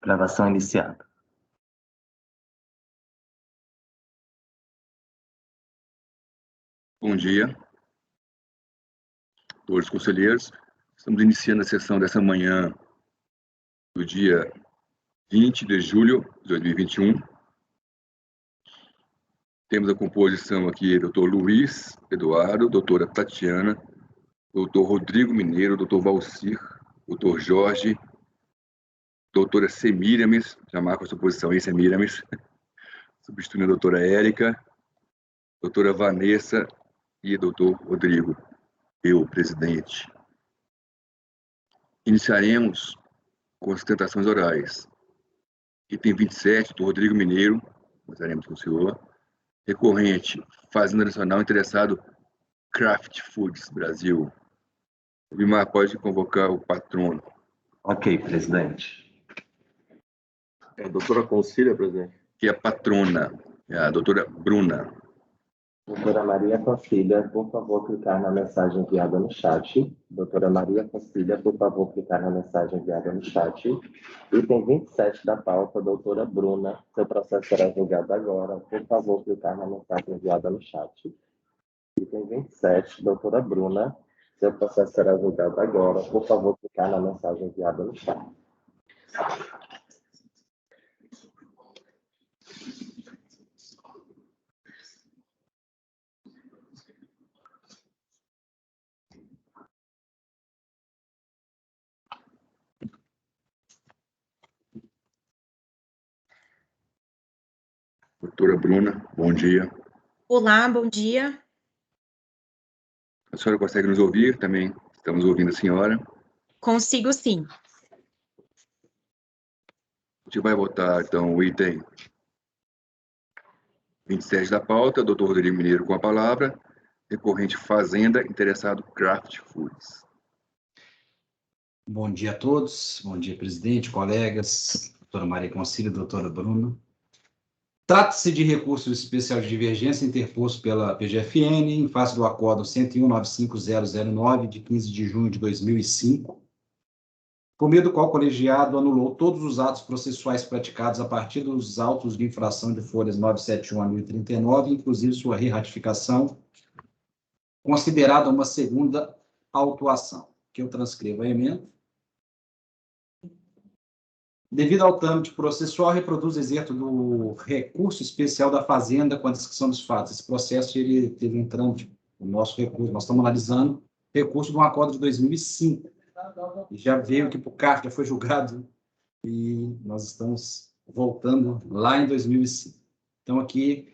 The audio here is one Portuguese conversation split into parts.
Gravação iniciada. Bom dia, todos os conselheiros. Estamos iniciando a sessão dessa manhã do dia 20 de julho de 2021. Temos a composição aqui, doutor Luiz Eduardo, doutora Tatiana, doutor Rodrigo Mineiro, doutor Valcir, doutor Jorge, doutora Semiramis, já marco a sua posição aí, Semiramis, substituindo a doutora Érica, doutora Vanessa e doutor Rodrigo, eu, presidente. Iniciaremos com as sustentações orais. Item 27, do Rodrigo Mineiro, começaremos com o senhor. Recorrente, Fazenda Nacional interessado, Kraft Foods Brasil. Vimar, pode convocar o patrono. Ok, presidente. A doutora Concília, presidente. Que é a patrona, é a doutora Bruna. Doutora Maria Concília, por favor, clicar na mensagem enviada no chat. Doutora Maria Concília, por favor, clicar na mensagem enviada no chat. Item 27 da pauta, doutora Bruna, seu processo será julgado agora. Por favor, clicar na mensagem enviada no chat. Item 27, doutora Bruna, seu processo será julgado agora. Por favor, clicar na mensagem enviada no chat. Doutora Bruna, bom dia. Olá, bom dia. A senhora consegue nos ouvir? Também estamos ouvindo a senhora. Consigo sim. A gente vai votar, então, o item 27 da pauta, doutor Rodrigo Mineiro com a palavra. Recorrente Fazenda, interessado Kraft Foods. Bom dia a todos, bom dia, presidente, colegas, doutora Maria Concília, doutora Bruna. Trata-se de recurso especial de divergência interposto pela PGFN em face do acordo 101.95009, de 15 de junho de 2005, por meio do qual o colegiado anulou todos os atos processuais praticados a partir dos autos de infração de folhas 971 a 1039, inclusive sua re-ratificação, considerada uma segunda autuação, que eu transcrevo a emenda. Devido ao trâmite processual, reproduz excerto do recurso especial da Fazenda com a descrição dos fatos. Esse processo ele teve um trâmite, o nosso recurso, nós estamos analisando recurso de um acordo de 2005. E já veio aqui para o CARF, já foi julgado, e nós estamos voltando lá em 2005. Então, aqui,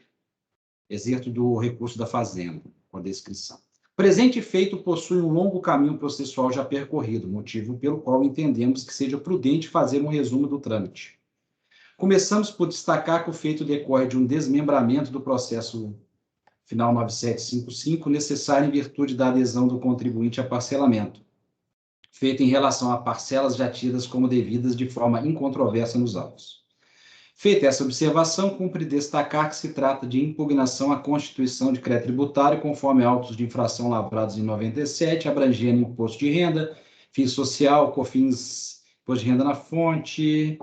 excerto do recurso da Fazenda, com a descrição. Presente feito possui um longo caminho processual já percorrido, motivo pelo qual entendemos que seja prudente fazer um resumo do trâmite. Começamos por destacar que o feito decorre de um desmembramento do processo final 9755, necessário em virtude da adesão do contribuinte a parcelamento, feito em relação a parcelas já tidas como devidas de forma incontroversa nos autos. Feita essa observação, cumpre destacar que se trata de impugnação à Constituição de Crédito Tributário, conforme autos de infração lavrados em 97, abrangendo imposto de renda, FIS social, COFINS, imposto de renda na fonte,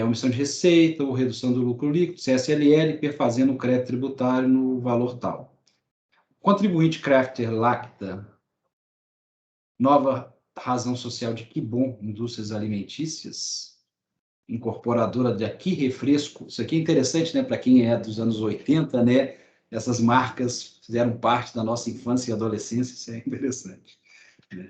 omissão de receita ou redução do lucro líquido, CSLL, perfazendo o crédito tributário no valor tal. Contribuinte Crafter Lacta, nova razão social de Que Bom Indústrias Alimentícias, incorporadora de Aqui Refresco. Isso aqui é interessante, né, para quem é dos anos 80, né, essas marcas fizeram parte da nossa infância e adolescência, isso é interessante. Né?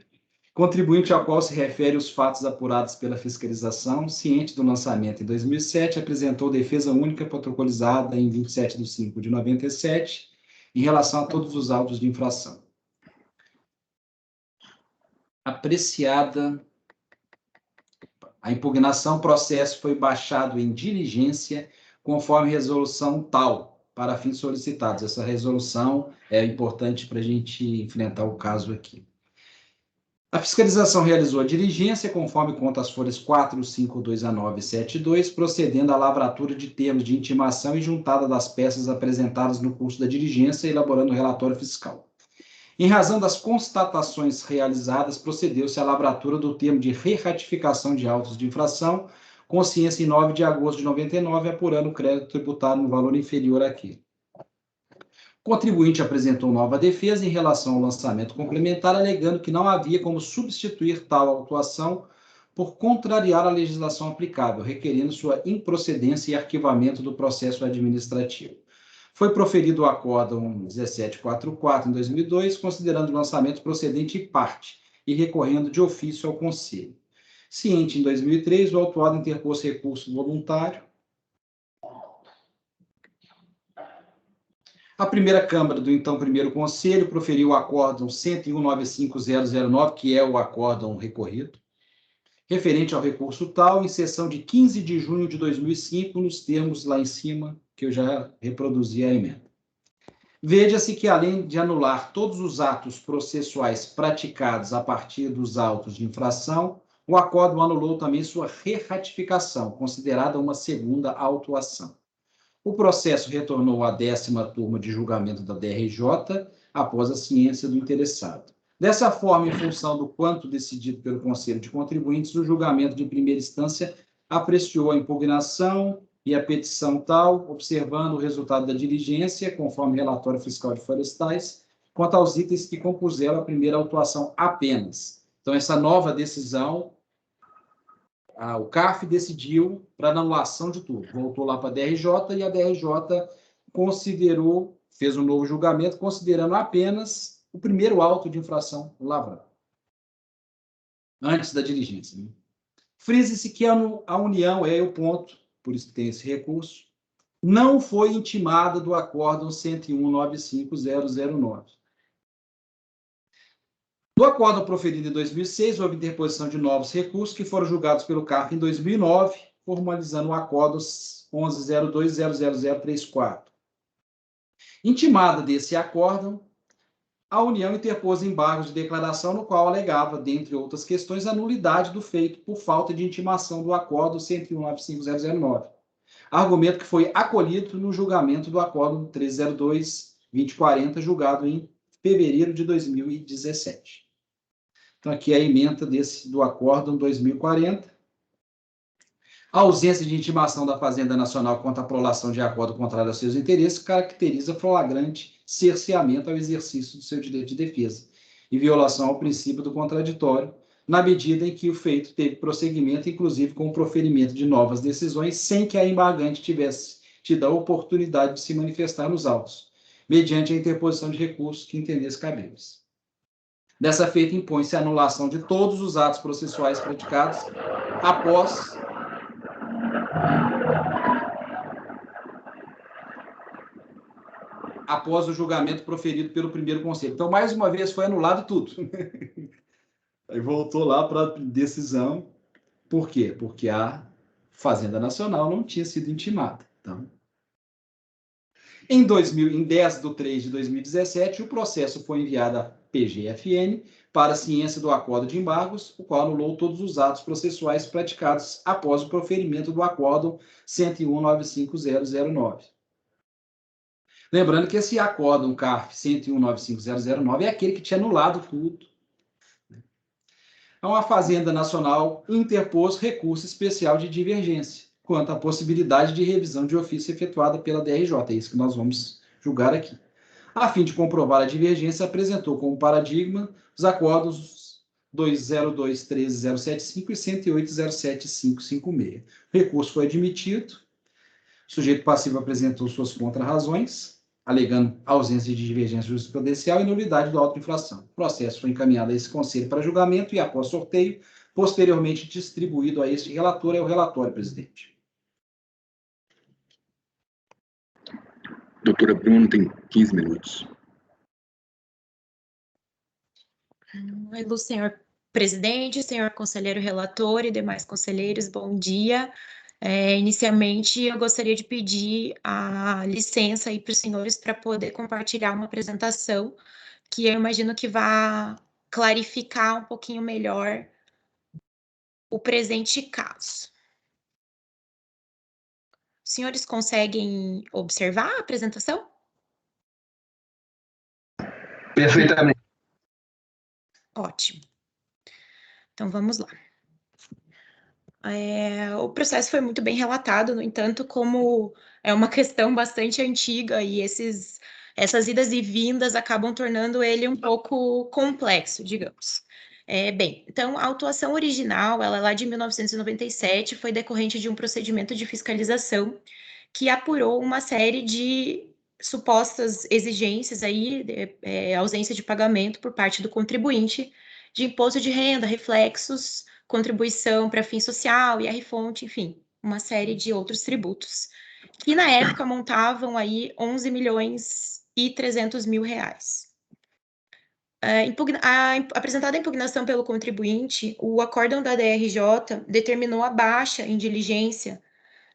Contribuinte ao qual se refere os fatos apurados pela fiscalização, ciente do lançamento em 2007, apresentou defesa única protocolizada em 27 de 5 de 97, em relação a todos os autos de infração. Apreciada a impugnação, o processo foi baixado em diligência conforme resolução tal, para fins solicitados. Essa resolução é importante para a gente enfrentar o caso aqui. A fiscalização realizou a diligência conforme conta as folhas 452 a 972, procedendo à lavratura de termos de intimação e juntada das peças apresentadas no curso da diligência, elaborando o relatório fiscal. Em razão das constatações realizadas, procedeu-se à lavratura do termo de re-ratificação de autos de infração, consciência em 9 de agosto de 99, apurando o crédito tributário no valor inferior àquele. O contribuinte apresentou nova defesa em relação ao lançamento complementar, alegando que não havia como substituir tal autuação por contrariar a legislação aplicável, requerendo sua improcedência e arquivamento do processo administrativo. Foi proferido o acórdão 1744 em 2002, considerando o lançamento procedente em parte e recorrendo de ofício ao Conselho. Ciente, em 2003, o autuado interpôs recurso voluntário. A primeira Câmara do então primeiro Conselho proferiu o acórdão 101.95009, que é o acórdão recorrido, referente ao recurso tal, em sessão de 15 de junho de 2005, nos termos lá em cima, que eu já reproduzi a emenda. Veja-se que, além de anular todos os atos processuais praticados a partir dos autos de infração, o acórdão anulou também sua re-ratificação, considerada uma segunda autuação. O processo retornou à 10ª turma de julgamento da DRJ, após a ciência do interessado. Dessa forma, em função do quanto decidido pelo Conselho de Contribuintes, o julgamento de primeira instância apreciou a impugnação e a petição tal, observando o resultado da diligência, conforme relatório fiscal de florestais, quanto aos itens que compuseram a primeira autuação apenas. Então, essa nova decisão, o CARF decidiu para anulação de tudo. Voltou lá para a DRJ e a DRJ considerou, fez um novo julgamento, considerando apenas o primeiro auto de infração lavrado, antes da diligência. Né? Frise-se que a União, é o ponto, por isso que tem esse recurso, não foi intimada do acórdão 101.95009. Do acórdão proferido em 2006, houve interposição de novos recursos que foram julgados pelo CARF em 2009, formalizando o acórdão 11.02.00034. Intimada desse acórdão, a União interpôs embargos de declaração no qual alegava, dentre outras questões, a nulidade do feito por falta de intimação do acórdão 101.95009. Argumento que foi acolhido no julgamento do acórdão 302.2040, julgado em fevereiro de 2017. Então, aqui é a ementa do acórdão 2040. A ausência de intimação da Fazenda Nacional quanto à prolação de acordo contrário aos seus interesses caracteriza flagrante cerceamento ao exercício do seu direito de defesa e violação ao princípio do contraditório, na medida em que o feito teve prosseguimento, inclusive com o proferimento de novas decisões, sem que a embargante tivesse tido a oportunidade de se manifestar nos autos, mediante a interposição de recursos que entendesse cabíveis. Dessa feita, impõe-se a anulação de todos os atos processuais praticados após o julgamento proferido pelo primeiro conselho. Então, mais uma vez, foi anulado tudo. Aí voltou lá para a decisão. Por quê? Porque a Fazenda Nacional não tinha sido intimada. Então, em 10/3 de 2017, o processo foi enviado à PGFN para a ciência do acordo de embargos, o qual anulou todos os atos processuais praticados após o proferimento do acórdão 101.95009. Lembrando que esse acórdão CARF 101.95009 é aquele que tinha anulado tudo. Então, a Fazenda Nacional interpôs recurso especial de divergência quanto à possibilidade de revisão de ofício efetuada pela DRJ. É isso que nós vamos julgar aqui. A fim de comprovar a divergência, apresentou como paradigma os acordos 202.13.075 e 108.07556. O recurso foi admitido, o sujeito passivo apresentou suas contrarrazões, alegando ausência de divergência jurisprudencial e nulidade do auto de infração. O processo foi encaminhado a esse conselho para julgamento e, após sorteio, posteriormente distribuído a este relator. É o relatório, presidente. Doutora Bruno tem 15 minutos. Oi, Lu, senhor presidente, senhor conselheiro relator e demais conselheiros, bom dia. Inicialmente, eu gostaria de pedir a licença aí para os senhores para poder compartilhar uma apresentação que eu imagino que vá clarificar um pouquinho melhor o presente caso. Os senhores conseguem observar a apresentação? Perfeitamente. Ótimo. Então, vamos lá. O processo foi muito bem relatado, no entanto, como é uma questão bastante antiga e essas idas e vindas acabam tornando ele um pouco complexo, digamos. Bem, então, a autuação original, ela é lá de 1997, foi decorrente de um procedimento de fiscalização que apurou uma série de supostas exigências aí, ausência de pagamento por parte do contribuinte de imposto de renda, reflexos, contribuição para fim social, IR-fonte, enfim, uma série de outros tributos, que na época montavam aí 11 milhões e 300 mil reais. Apresentada a impugnação pelo contribuinte, o acórdão da DRJ determinou a baixa em diligência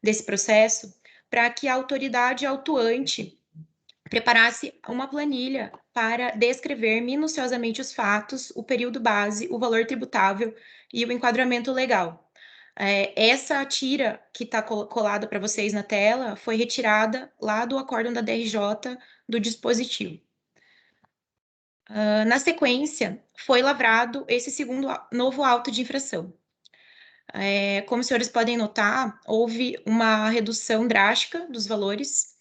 desse processo para que a autoridade autuante preparasse uma planilha para descrever minuciosamente os fatos, o período base, o valor tributável e o enquadramento legal. Essa tira que está colada para vocês na tela foi retirada lá do acórdão da DRJ do dispositivo. Na sequência, foi lavrado esse segundo novo auto de infração. Como os senhores podem notar, houve uma redução drástica dos valores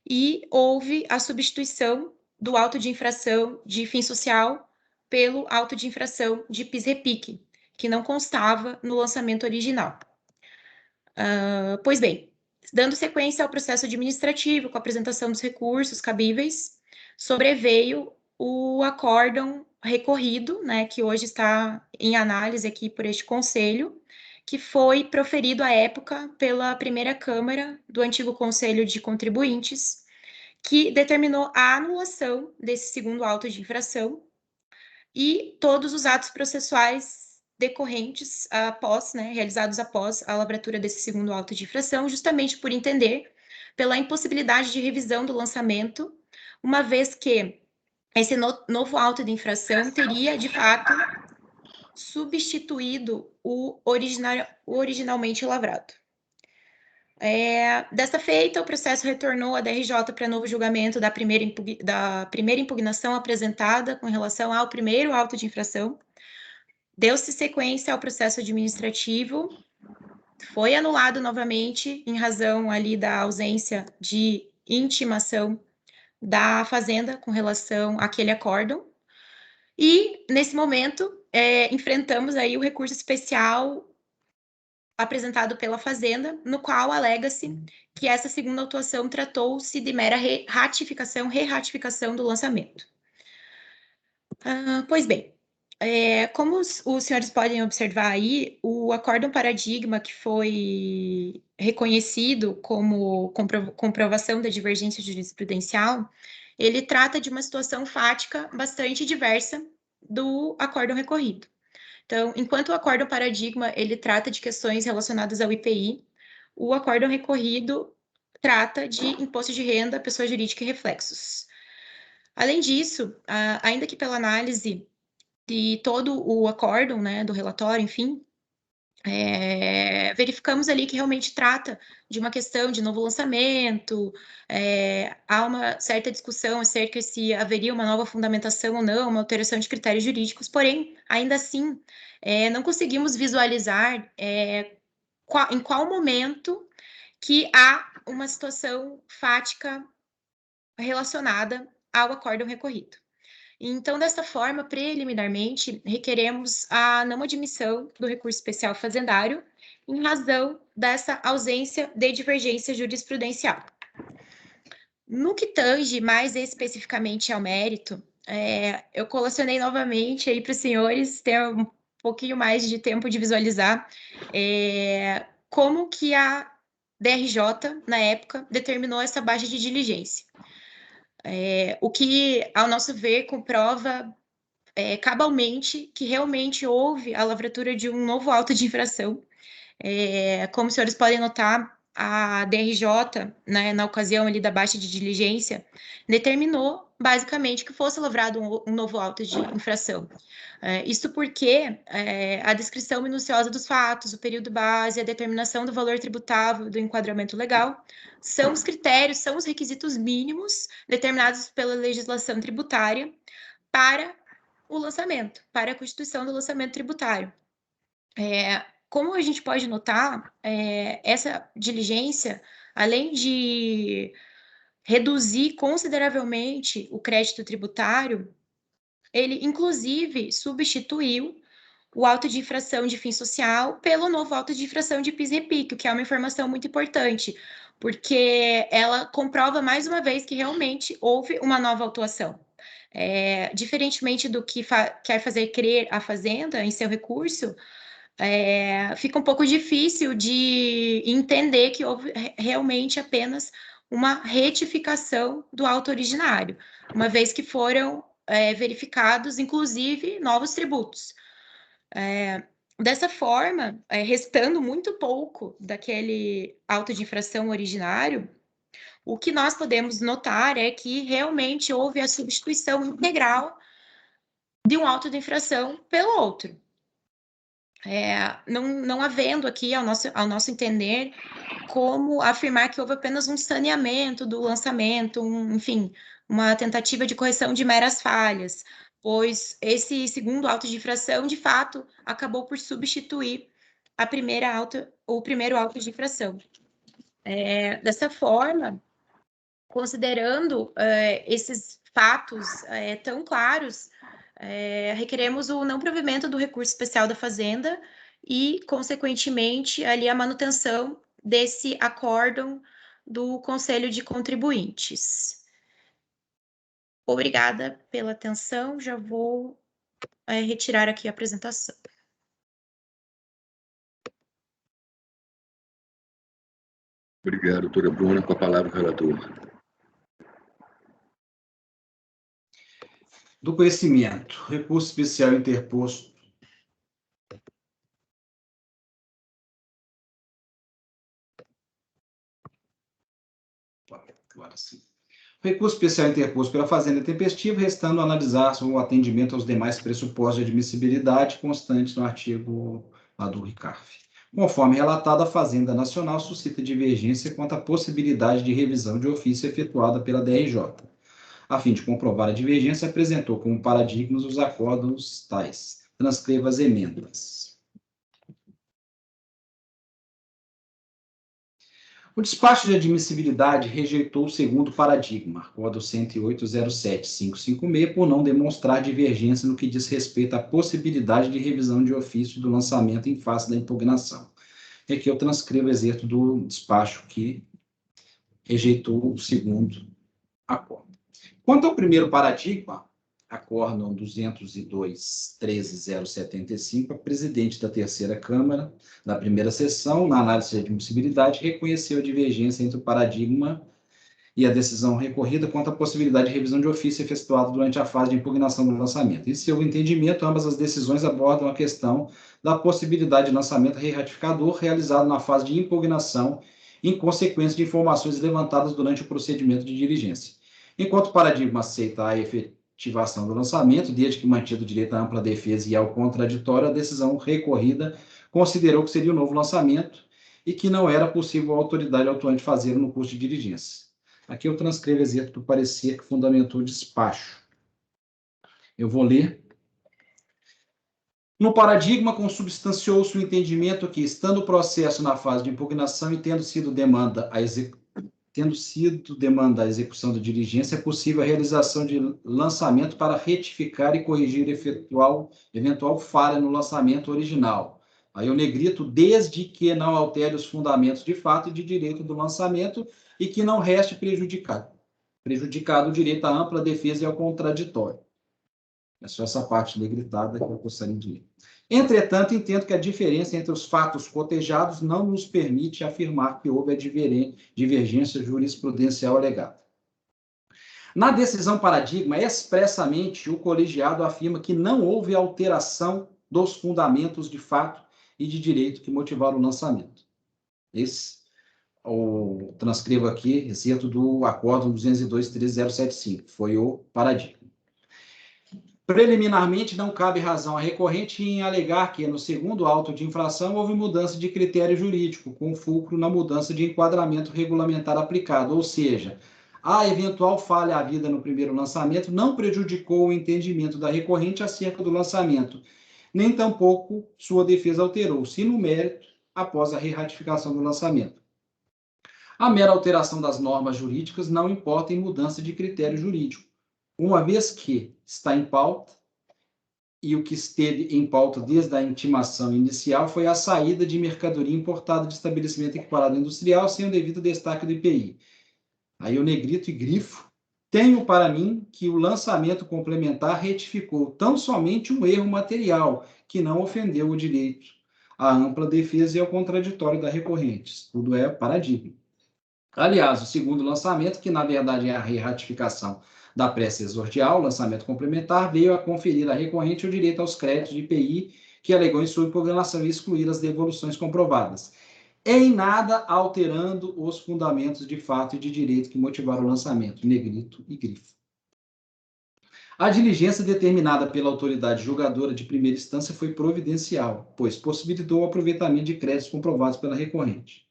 e houve a substituição do auto de infração de fim social pelo auto de infração de PIS-REPIC, que não constava no lançamento original. Pois bem, dando sequência ao processo administrativo, com a apresentação dos recursos cabíveis, sobreveio o acórdão recorrido, né, que hoje está em análise aqui por este conselho, que foi proferido à época pela primeira Câmara do antigo Conselho de Contribuintes, que determinou a anulação desse segundo auto de infração e todos os atos processuais decorrentes após, né, realizados após a lavratura desse segundo auto de infração, justamente por entender pela impossibilidade de revisão do lançamento, uma vez que esse novo auto de infração teria, de fato, substituído o originalmente lavrado. Desta feita, o processo retornou à DRJ para novo julgamento da primeira impugnação apresentada com relação ao primeiro auto de infração. Deu-se sequência ao processo administrativo, foi anulado novamente em razão ali da ausência de intimação da Fazenda com relação àquele acórdão. E, nesse momento, enfrentamos aí o recurso especial apresentado pela Fazenda, no qual alega-se que essa segunda autuação tratou-se de mera re-ratificação do lançamento. Pois bem, como os senhores podem observar aí, o acórdão paradigma que foi reconhecido como comprovação da divergência jurisprudencial, ele trata de uma situação fática bastante diversa do acórdão recorrido. Então, enquanto o acórdão paradigma, ele trata de questões relacionadas ao IPI, o acórdão recorrido trata de imposto de renda, pessoa jurídica e reflexos. Além disso, ainda que pela análise de todo o acórdão, né, do relatório, enfim, verificamos ali que realmente trata de uma questão de novo lançamento, há uma certa discussão acerca se haveria uma nova fundamentação ou não, uma alteração de critérios jurídicos, porém, ainda assim, não conseguimos visualizar em qual momento que há uma situação fática relacionada ao acórdão recorrido. Então, dessa forma, preliminarmente, requeremos a não admissão do recurso especial fazendário em razão dessa ausência de divergência jurisprudencial. No que tange mais especificamente ao mérito, eu colacionei novamente aí para os senhores ter um pouquinho mais de tempo de visualizar como que a DRJ, na época, determinou essa baixa de diligência. O que, ao nosso ver, comprova cabalmente que realmente houve a lavratura de um novo auto de infração. Como os senhores podem notar, a DRJ, né, na ocasião ali da baixa de diligência, determinou, basicamente, que fosse lavrado um novo auto de infração. Isso porque a descrição minuciosa dos fatos, o período base, a determinação do valor tributável do enquadramento legal, são os critérios, são os requisitos mínimos determinados pela legislação tributária para o lançamento, para a constituição do lançamento tributário. como a gente pode notar, essa diligência, além de reduzir consideravelmente o crédito tributário, ele, inclusive, substituiu o auto de infração de fim social pelo novo auto de infração de PIS/REPIC, o que é uma informação muito importante, porque ela comprova mais uma vez que realmente houve uma nova autuação. Diferentemente do que quer fazer crer a Fazenda em seu recurso, fica um pouco difícil de entender que houve realmente apenas uma retificação do auto originário, uma vez que foram verificados, inclusive, novos tributos. Dessa forma, restando muito pouco daquele auto de infração originário, o que nós podemos notar é que realmente houve a substituição integral de um auto de infração pelo outro. Não havendo aqui, ao nosso entender, como afirmar que houve apenas um saneamento do lançamento, enfim, uma tentativa de correção de meras falhas, pois esse segundo auto de infração, de fato, acabou por substituir o primeiro auto de infração. Dessa forma, considerando esses fatos tão claros, requeremos o não provimento do recurso especial da Fazenda e, consequentemente, ali a manutenção desse acórdão do Conselho de Contribuintes. Obrigada pela atenção, já vou retirar aqui a apresentação. Obrigado, doutora Bruna. Com a palavra, o relator. Do conhecimento, recurso especial interposto. Agora sim. Recurso especial interposto pela Fazenda Tempestivo, restando analisar o atendimento aos demais pressupostos de admissibilidade constantes no artigo lá do RICARF. Conforme relatado, a Fazenda Nacional suscita divergência quanto à possibilidade de revisão de ofício efetuada pela DRJ. A fim de comprovar a divergência, apresentou como paradigmas os acordos tais. Transcreva as emendas. O despacho de admissibilidade rejeitou o segundo paradigma, Acordo 108.07.556, por não demonstrar divergência no que diz respeito à possibilidade de revisão de ofício do lançamento em face da impugnação. E aqui eu transcrevo o excerto do despacho que rejeitou o segundo acordo. Quanto ao primeiro paradigma, Acórdão 202.13.075, a presidente da terceira Câmara, da primeira sessão, na análise de admissibilidade, reconheceu a divergência entre o paradigma e a decisão recorrida quanto à possibilidade de revisão de ofício efetuado durante a fase de impugnação do lançamento. Em seu entendimento, ambas as decisões abordam a questão da possibilidade de lançamento reratificador realizado na fase de impugnação em consequência de informações levantadas durante o procedimento de diligência. Enquanto o paradigma aceita a efetivação do lançamento, desde que mantido o direito à ampla defesa e ao contraditório, a decisão recorrida considerou que seria um novo lançamento e que não era possível a autoridade autuante fazer no curso de diligência. Aqui eu transcrevo o excerto do parecer que fundamentou o despacho. Eu vou ler. No paradigma, consubstanciou-se o entendimento que, estando o processo na fase de impugnação e tendo sido demanda a execução da diligência, é possível a realização de lançamento para retificar e corrigir eventual falha no lançamento original. Aí eu negrito, desde que não altere os fundamentos de fato e de direito do lançamento e que não reste prejudicado o direito à ampla defesa e ao contraditório. É só essa parte negritada que eu gostaria de ler. Entretanto, entendo que a diferença entre os fatos cotejados não nos permite afirmar que houve a divergência jurisprudencial alegada. Na decisão paradigma, expressamente, o colegiado afirma que não houve alteração dos fundamentos de fato e de direito que motivaram o lançamento. Transcrevo aqui, excerto do Acórdão 202.13.075, foi o paradigma. Preliminarmente, não cabe razão à recorrente em alegar que, no segundo auto de infração, houve mudança de critério jurídico, com fulcro na mudança de enquadramento regulamentar aplicado, ou seja, a eventual falha havida no primeiro lançamento não prejudicou o entendimento da recorrente acerca do lançamento, nem tampouco sua defesa alterou-se no mérito após a reratificação do lançamento. A mera alteração das normas jurídicas não importa em mudança de critério jurídico, uma vez que está em pauta, e o que esteve em pauta desde a intimação inicial foi a saída de mercadoria importada de estabelecimento equiparado industrial sem o devido destaque do IPI. Aí eu negrito e grifo. Tenho para mim que o lançamento complementar retificou tão somente um erro material, que não ofendeu o direito à ampla defesa e ao contraditório da recorrente. Tudo é paradigma. Aliás, o segundo lançamento, que na verdade é a reratificação da prece exordial, lançamento complementar, veio a conferir à recorrente o direito aos créditos de IPI que alegou em sua impugnação e excluir as devoluções comprovadas, em nada alterando os fundamentos de fato e de direito que motivaram o lançamento, negrito e grifo. A diligência determinada pela autoridade julgadora de primeira instância foi providencial, pois possibilitou o aproveitamento de créditos comprovados pela recorrente.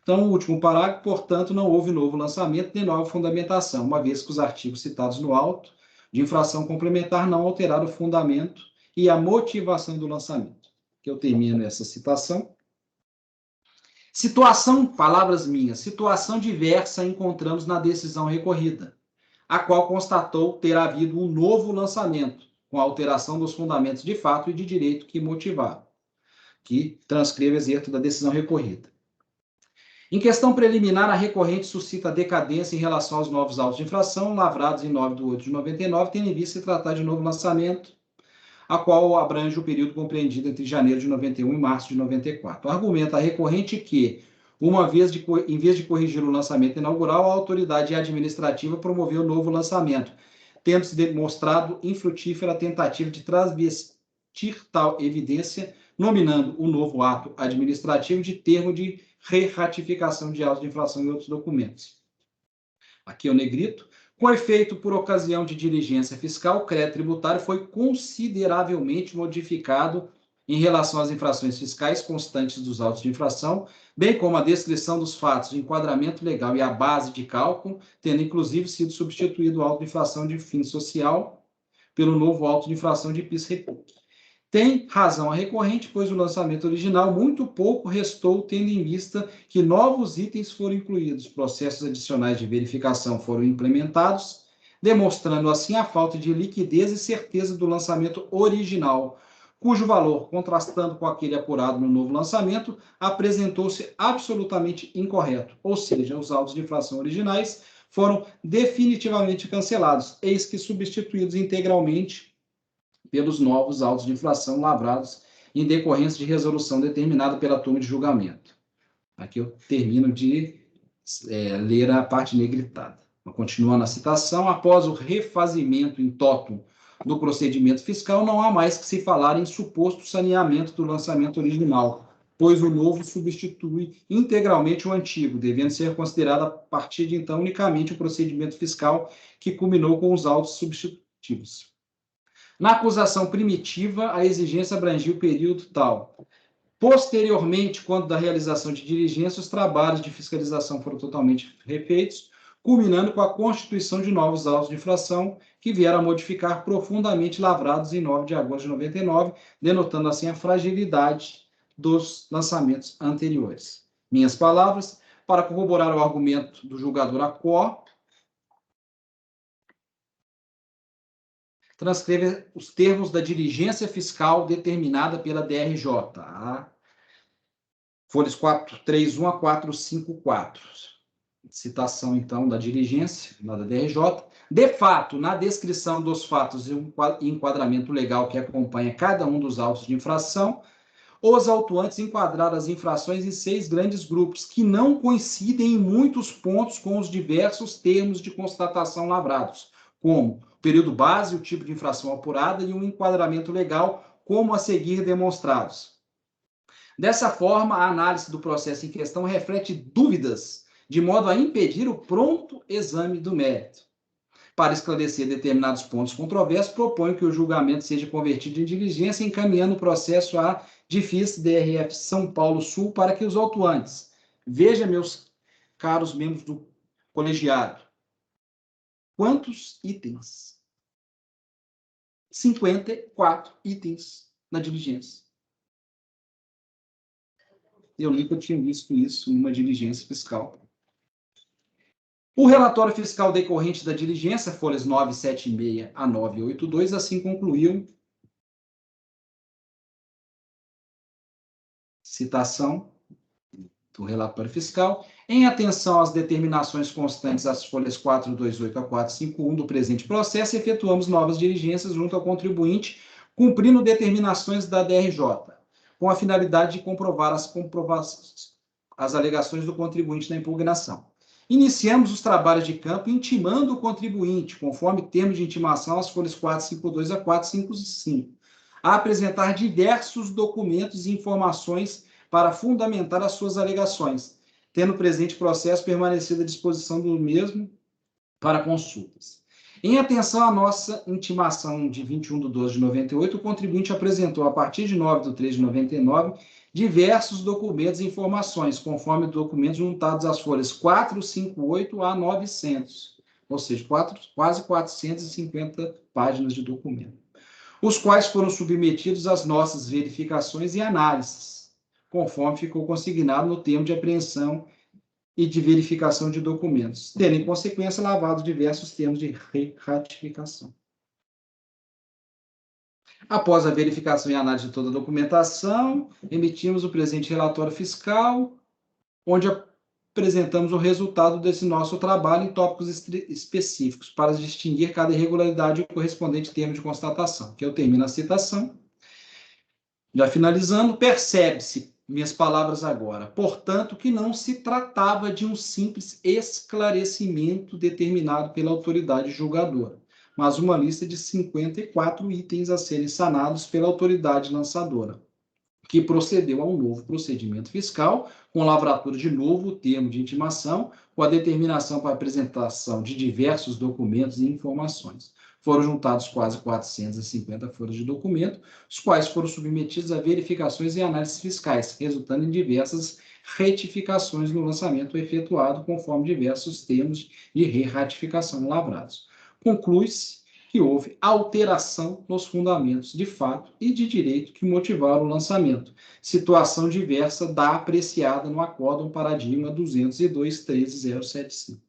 Então, o último parágrafo, portanto, não houve novo lançamento nem nova fundamentação, uma vez que os artigos citados no auto de infração complementar não alteraram o fundamento e a motivação do lançamento. Que eu termino essa citação. Situação, palavras minhas, situação diversa encontramos na decisão recorrida, a qual constatou ter havido um novo lançamento, com a alteração dos fundamentos de fato e de direito que motivaram, que transcreve o exerto da decisão recorrida. Em questão preliminar, a recorrente suscita decadência em relação aos novos autos de infração, lavrados em 9 de 8 de 99, tendo em vista se tratar de novo lançamento, a qual abrange o período compreendido entre janeiro de 91 e março de 94. Argumenta a recorrente que, em vez de corrigir o lançamento inaugural, a autoridade administrativa promoveu o novo lançamento, tendo-se demonstrado infrutífera a tentativa de transvestir tal evidência, nominando o novo ato administrativo de termo de reratificação de autos de infração e outros documentos. Aqui é o negrito. Com efeito, por ocasião de diligência fiscal, o crédito tributário foi consideravelmente modificado em relação às infrações fiscais constantes dos autos de infração, bem como a descrição dos fatos, o enquadramento legal e a base de cálculo, tendo inclusive sido substituído o auto de infração de fim social pelo novo auto de infração de PIS-REPUC. Tem razão a recorrente, pois o lançamento original muito pouco restou, tendo em vista que novos itens foram incluídos, processos adicionais de verificação foram implementados, demonstrando assim a falta de liquidez e certeza do lançamento original, cujo valor, contrastando com aquele apurado no novo lançamento, apresentou-se absolutamente incorreto, ou seja, os autos de infração originais foram definitivamente cancelados, eis que substituídos integralmente pelos novos autos de infração lavrados em decorrência de resolução determinada pela turma de julgamento. Aqui eu termino de ler a parte negritada. Continuando a citação, após o refazimento in toto do procedimento fiscal, não há mais que se falar em suposto saneamento do lançamento original, pois o novo substitui integralmente o antigo, devendo ser considerado a partir de então unicamente o procedimento fiscal que culminou com os autos substitutivos. Na acusação primitiva, a exigência abrangia o período tal. Posteriormente, quando da realização de diligência, os trabalhos de fiscalização foram totalmente refeitos, culminando com a constituição de novos autos de infração, que vieram a modificar profundamente lavrados em 9 de agosto de 99, denotando assim a fragilidade dos lançamentos anteriores. Minhas palavras, para corroborar o argumento do julgador Acó, transcreve os termos da diligência fiscal determinada pela DRJ, folhas 431 a 454. Citação, então, da diligência da DRJ. De fato, na descrição dos fatos e enquadramento legal que acompanha cada um dos autos de infração, os autuantes enquadraram as infrações em 6 grandes grupos, que não coincidem em muitos pontos com os diversos termos de constatação lavrados, como o período base, o tipo de infração apurada e um enquadramento legal, como a seguir demonstrados. Dessa forma, a análise do processo em questão reflete dúvidas, de modo a impedir o pronto exame do mérito. Para esclarecer determinados pontos controversos, proponho que o julgamento seja convertido em diligência, encaminhando o processo à DIFIS DRF São Paulo Sul para que os autuantes, veja, meus caros membros do colegiado, quantos itens? 54 itens na diligência. Eu nunca tinha visto isso em uma diligência fiscal. O relatório fiscal decorrente da diligência, folhas 976 a 982, assim concluiu. Citação do relatório fiscal. Em atenção às determinações constantes às folhas 428 a 451 do presente processo, efetuamos novas diligências junto ao contribuinte, cumprindo determinações da DRJ, com a finalidade de comprovar as alegações do contribuinte na impugnação. Iniciamos os trabalhos de campo intimando o contribuinte, conforme termos de intimação, as folhas 452 a 455, a apresentar diversos documentos e informações para fundamentar as suas alegações, tendo o presente processo permanecido à disposição do mesmo para consultas. Em atenção à nossa intimação de 21/12/98, o contribuinte apresentou, a partir de 9/3/99, diversos documentos e informações, conforme documentos juntados às folhas 458 a 900, ou seja, quase 450 páginas de documento, os quais foram submetidos às nossas verificações e análises, conforme ficou consignado no termo de apreensão e de verificação de documentos, tendo em consequência lavado diversos termos de ratificação. Após a verificação e análise de toda a documentação, emitimos o presente relatório fiscal, onde apresentamos o resultado desse nosso trabalho em tópicos específicos, para distinguir cada irregularidade e o correspondente termo de constatação. Que eu termino a citação. Já finalizando, percebe-se, minhas palavras agora, portanto, que não se tratava de um simples esclarecimento determinado pela autoridade julgadora, mas uma lista de 54 itens a serem sanados pela autoridade lançadora, que procedeu a um novo procedimento fiscal, com lavratura de novo termo de intimação, com a determinação para apresentação de diversos documentos e informações. Foram juntados quase 450 folhas de documento, os quais foram submetidos a verificações e análises fiscais, resultando em diversas retificações no lançamento efetuado, conforme diversos termos de re-ratificação lavrados. Conclui-se que houve alteração nos fundamentos de fato e de direito que motivaram o lançamento, situação diversa da apreciada no Acórdão Paradigma 202.13.075.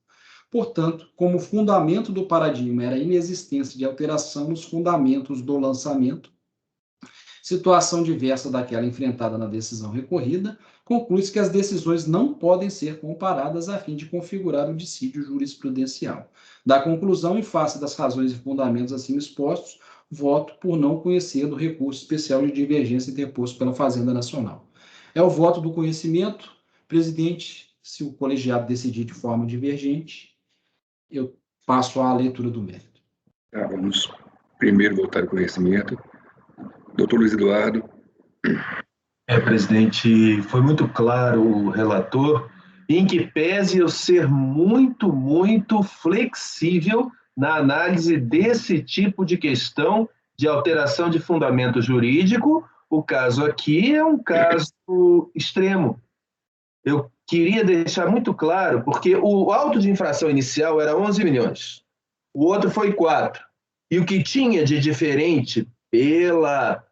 Portanto, como fundamento do paradigma era a inexistência de alteração nos fundamentos do lançamento, situação diversa daquela enfrentada na decisão recorrida, conclui-se que as decisões não podem ser comparadas a fim de configurar o dissídio jurisprudencial. Da conclusão, em face das razões e fundamentos acima expostos, voto por não conhecer do recurso especial de divergência interposto pela Fazenda Nacional. É o voto do conhecimento. Presidente, se o colegiado decidir de forma divergente, eu passo à leitura do mérito. Vamos primeiro votar o conhecimento. Doutor Luiz Eduardo. Presidente, foi muito claro o relator, em que pese eu ser muito, muito flexível na análise desse tipo de questão de alteração de fundamento jurídico. O caso aqui é um caso extremo. Eu queria deixar muito claro, porque o auto de infração inicial era 11 milhões, o outro foi 4. E o que tinha de diferente pela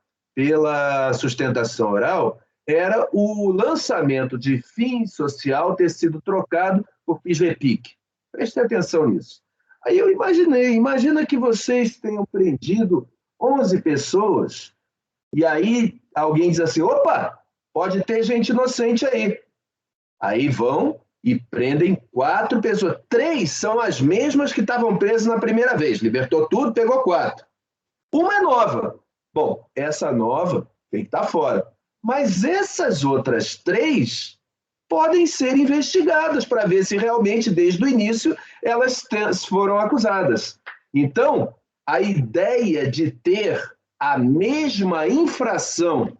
sustentação oral era o lançamento de fim social ter sido trocado por PIS/REPIC. Prestem atenção nisso. Aí eu imagina que vocês tenham prendido 11 pessoas, e aí alguém diz assim, opa, pode ter gente inocente aí. Aí vão e prendem 4 pessoas. 3 são as mesmas que estavam presas na primeira vez. Libertou tudo, pegou 4. Uma é nova. Bom, essa nova tem que estar fora. Mas essas outras 3 podem ser investigadas para ver se realmente, desde o início, elas foram acusadas. Então, a ideia de ter a mesma infração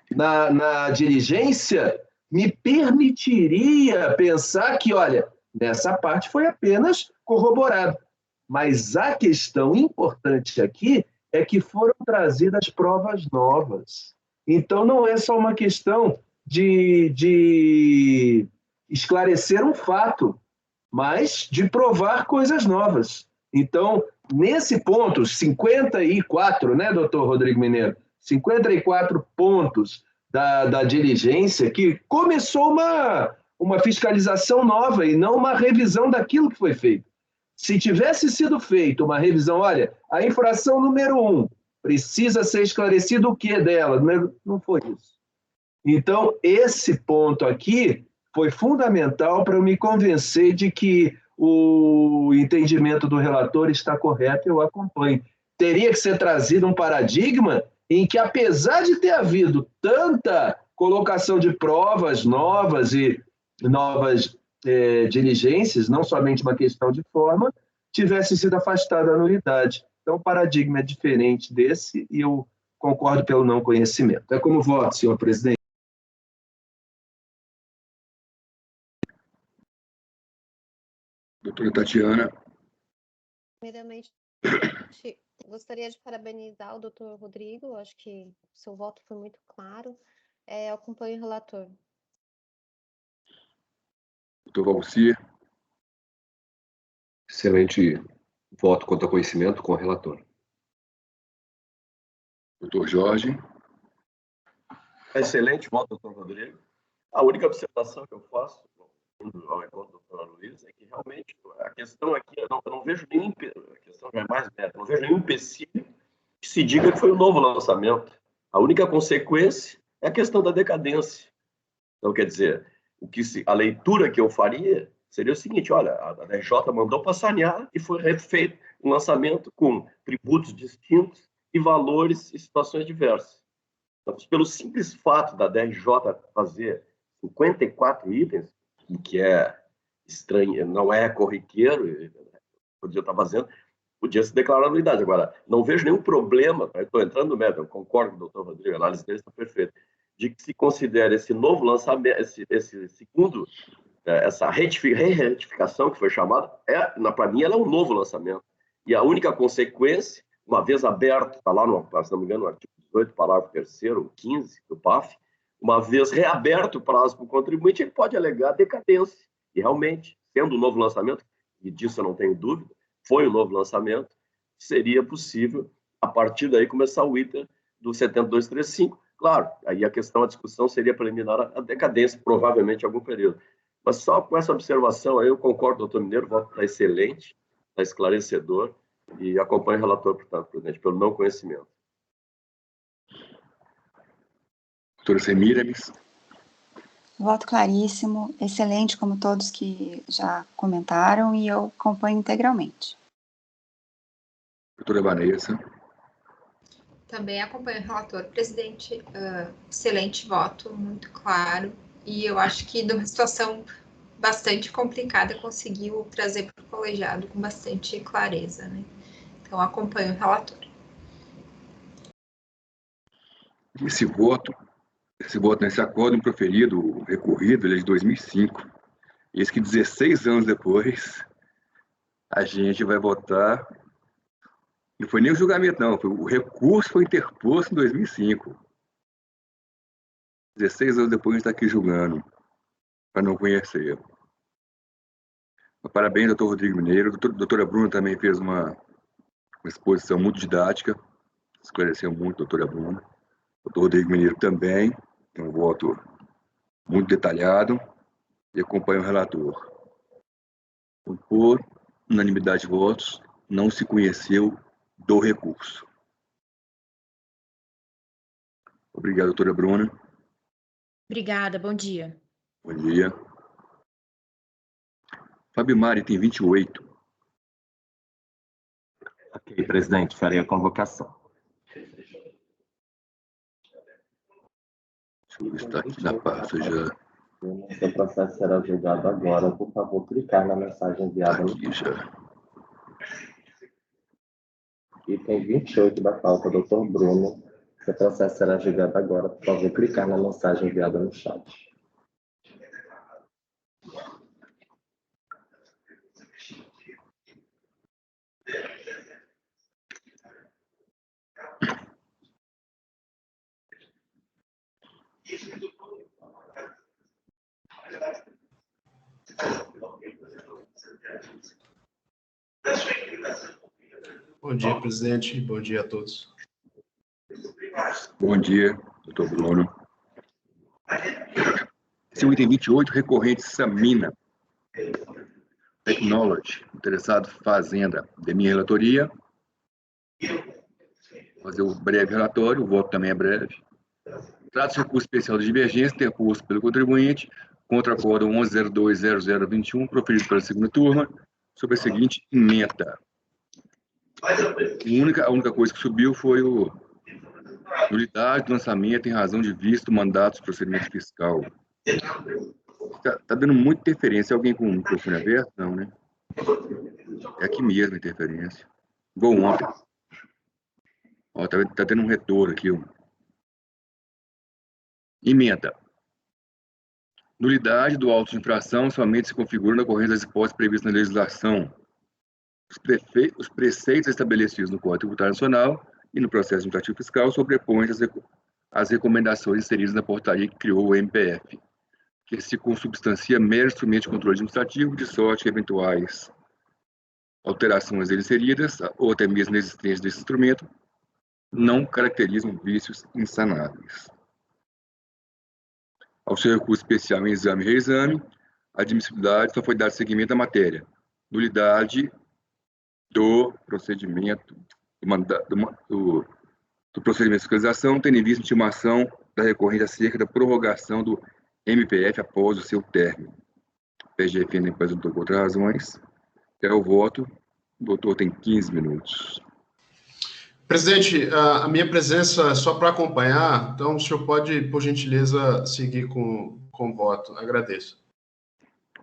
na diligência me permitiria pensar que, olha, nessa parte foi apenas corroborado. Mas a questão importante aqui é que foram trazidas provas novas. Então, não é só uma questão de esclarecer um fato, mas de provar coisas novas. Então, nesse ponto, 54, né, doutor Rodrigo Mineiro? 54 pontos da diligência, que começou uma fiscalização nova e não uma revisão daquilo que foi feito. Se tivesse sido feita uma revisão, olha, a infração número 1, precisa ser esclarecido o que dela, não foi isso. Então, esse ponto aqui foi fundamental para eu me convencer de que o entendimento do relator está correto, eu acompanho. Teria que ser trazido um paradigma em que, apesar de ter havido tanta colocação de provas novas e novas diligências, não somente uma questão de forma, tivesse sido afastada a nulidade. Então, o paradigma é diferente desse e eu concordo pelo não conhecimento. É como voto, senhor presidente. Doutora Tatiana. Primeiramente, gostaria de parabenizar o doutor Rodrigo, acho que o seu voto foi muito claro. Acompanho o relator. Doutor Valcir. Excelente voto quanto ao conhecimento com o relator. Doutor Jorge. Excelente voto, doutor Rodrigo. A única observação que eu faço ao encontro do doutor Luiz é que realmente a questão aqui, eu não vejo nenhum, a questão já é mais médica, não vejo nenhum empecilho que se diga que foi um novo lançamento. A única consequência é a questão da decadência. Então, quer dizer, a leitura que eu faria seria o seguinte, olha, a DJ mandou para sanear e foi refeito um lançamento com tributos distintos e valores e situações diversas. Então, pelo simples fato da DRJ fazer 54 itens, o que é estranho, não é corriqueiro, podia estar fazendo, podia se declarar nulidade. Agora, não vejo nenhum problema, estou entrando no mérito, eu concordo com o doutor Rodrigo, a análise dele está perfeita, de que se considere esse novo lançamento, esse segundo, essa retificação que foi chamada, para mim, ela é um novo lançamento. E a única consequência, uma vez aberto, está lá, se não me engano, no artigo 18, parágrafo 3º, 15 do PAF, uma vez reaberto o prazo para o contribuinte, ele pode alegar decadência. E realmente, sendo um novo lançamento, e disso eu não tenho dúvida, foi um novo lançamento, seria possível, a partir daí, começar o item do 7235. Claro, aí a discussão seria preliminar à decadência, provavelmente em algum período. Mas só com essa observação, aí eu concordo, doutor Mineiro, o voto está excelente, está esclarecedor, e acompanho o relator, portanto, presidente, pelo não conhecimento. Doutora Semíramis. Voto claríssimo, excelente, como todos que já comentaram, e eu acompanho integralmente. Doutora Vanessa. Também acompanho o relator, presidente, excelente voto, muito claro, e eu acho que numa situação bastante complicada conseguiu trazer para o colegiado com bastante clareza, né? Então acompanho o relator. Esse voto, nesse acórdão proferido, recorrido, ele é de 2005. E esse que 16 anos depois, a gente vai votar. Não foi nem o julgamento, não. O recurso foi interposto em 2005. 16 anos depois, a gente está aqui julgando, para não conhecer. Parabéns, doutor Rodrigo Mineiro. A doutora Bruna também fez uma exposição muito didática, esclareceu muito, doutora Bruna. Doutor Rodrigo Mineiro também, tem um voto muito detalhado, e acompanha o relator. Então, por unanimidade de votos, não se conheceu do recurso. Obrigado, doutora Bruna. Obrigada, bom dia. Bom dia. Fábio Mari tem 28. Ok, presidente, farei a convocação. Deixa eu ver se está aqui na pasta já. O seu processo será julgado agora. Por favor, clicar na mensagem enviada no Aqui já. item 28 da pauta, doutor Bruno. Seu processo será julgado agora. Por favor, clicar na mensagem enviada no chat. Bom dia, presidente. Bom dia a todos. Bom dia, doutor Bruno. Esse é o item 28, recorrente Samina Technology, interessado Fazenda, de minha relatoria. Vou fazer o breve relatório, o voto também é breve. Trata-se de recurso especial de divergência interposto pelo contribuinte contra a acordo 11.02.0021, proferido pela segunda turma, sobre a seguinte ementa. A única coisa que subiu foi a nulidade do lançamento em razão de visto mandatos do procedimento fiscal. Tá dando muita interferência. Alguém com o microfone aberto? Não, né? É aqui mesmo a interferência. Igual ontem. Ó, tá tendo um retorno aqui. Ó. Emenda. Nulidade do auto de infração somente se configura na ocorrência das hipóteses previstas na legislação. Os preceitos estabelecidos no Código Tributário Nacional e no processo administrativo fiscal sobrepõem as recomendações inseridas na portaria que criou o MPF, que se consubstancia mero instrumento de controle administrativo, de sorte que eventuais alterações dele inseridas, ou até mesmo inexistentes desse instrumento, não caracterizam vícios insanáveis. Ao seu recurso especial em exame e reexame, a admissibilidade só foi dar seguimento à matéria. Nulidade do procedimento do procedimento de fiscalização, tendo em vista a intimação da recorrente acerca da prorrogação do MPF após o seu término. PGF ainda apresentou por outras razões. É o voto. O doutor tem 15 minutos. Presidente, a minha presença é só para acompanhar, então o senhor pode, por gentileza, seguir com o voto. Agradeço.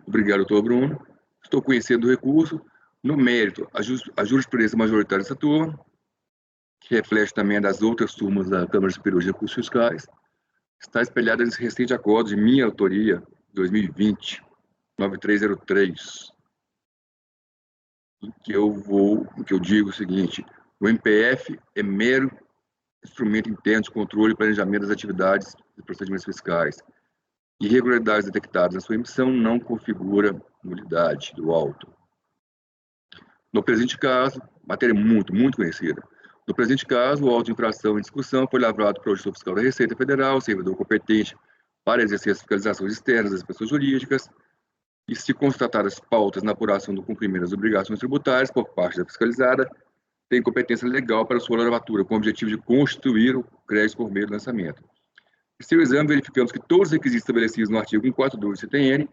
Obrigado, doutor Bruno. Estou conhecendo o recurso. No mérito, a jurisprudência majoritária dessa turma, que reflete também das outras turmas da Câmara Superior de Recursos Fiscais, está espelhada nesse recente acordo de minha autoria, 2020, 9303, em que eu digo o seguinte: o MPF é mero instrumento interno de controle e planejamento das atividades e procedimentos fiscais. Irregularidades detectadas na sua emissão não configura nulidade do auto. No presente caso, matéria muito conhecida. No presente caso, o auto de infração em discussão foi lavrado pelo auditor fiscal da Receita Federal, servidor competente para exercer as fiscalizações externas das pessoas jurídicas, e se constatadas pautas na apuração do cumprimento das obrigações tributárias por parte da fiscalizada, tem competência legal para sua lavatura, com o objetivo de constituir o crédito por meio do lançamento. Em seu exame, verificamos que todos os requisitos estabelecidos no artigo 142 do CTN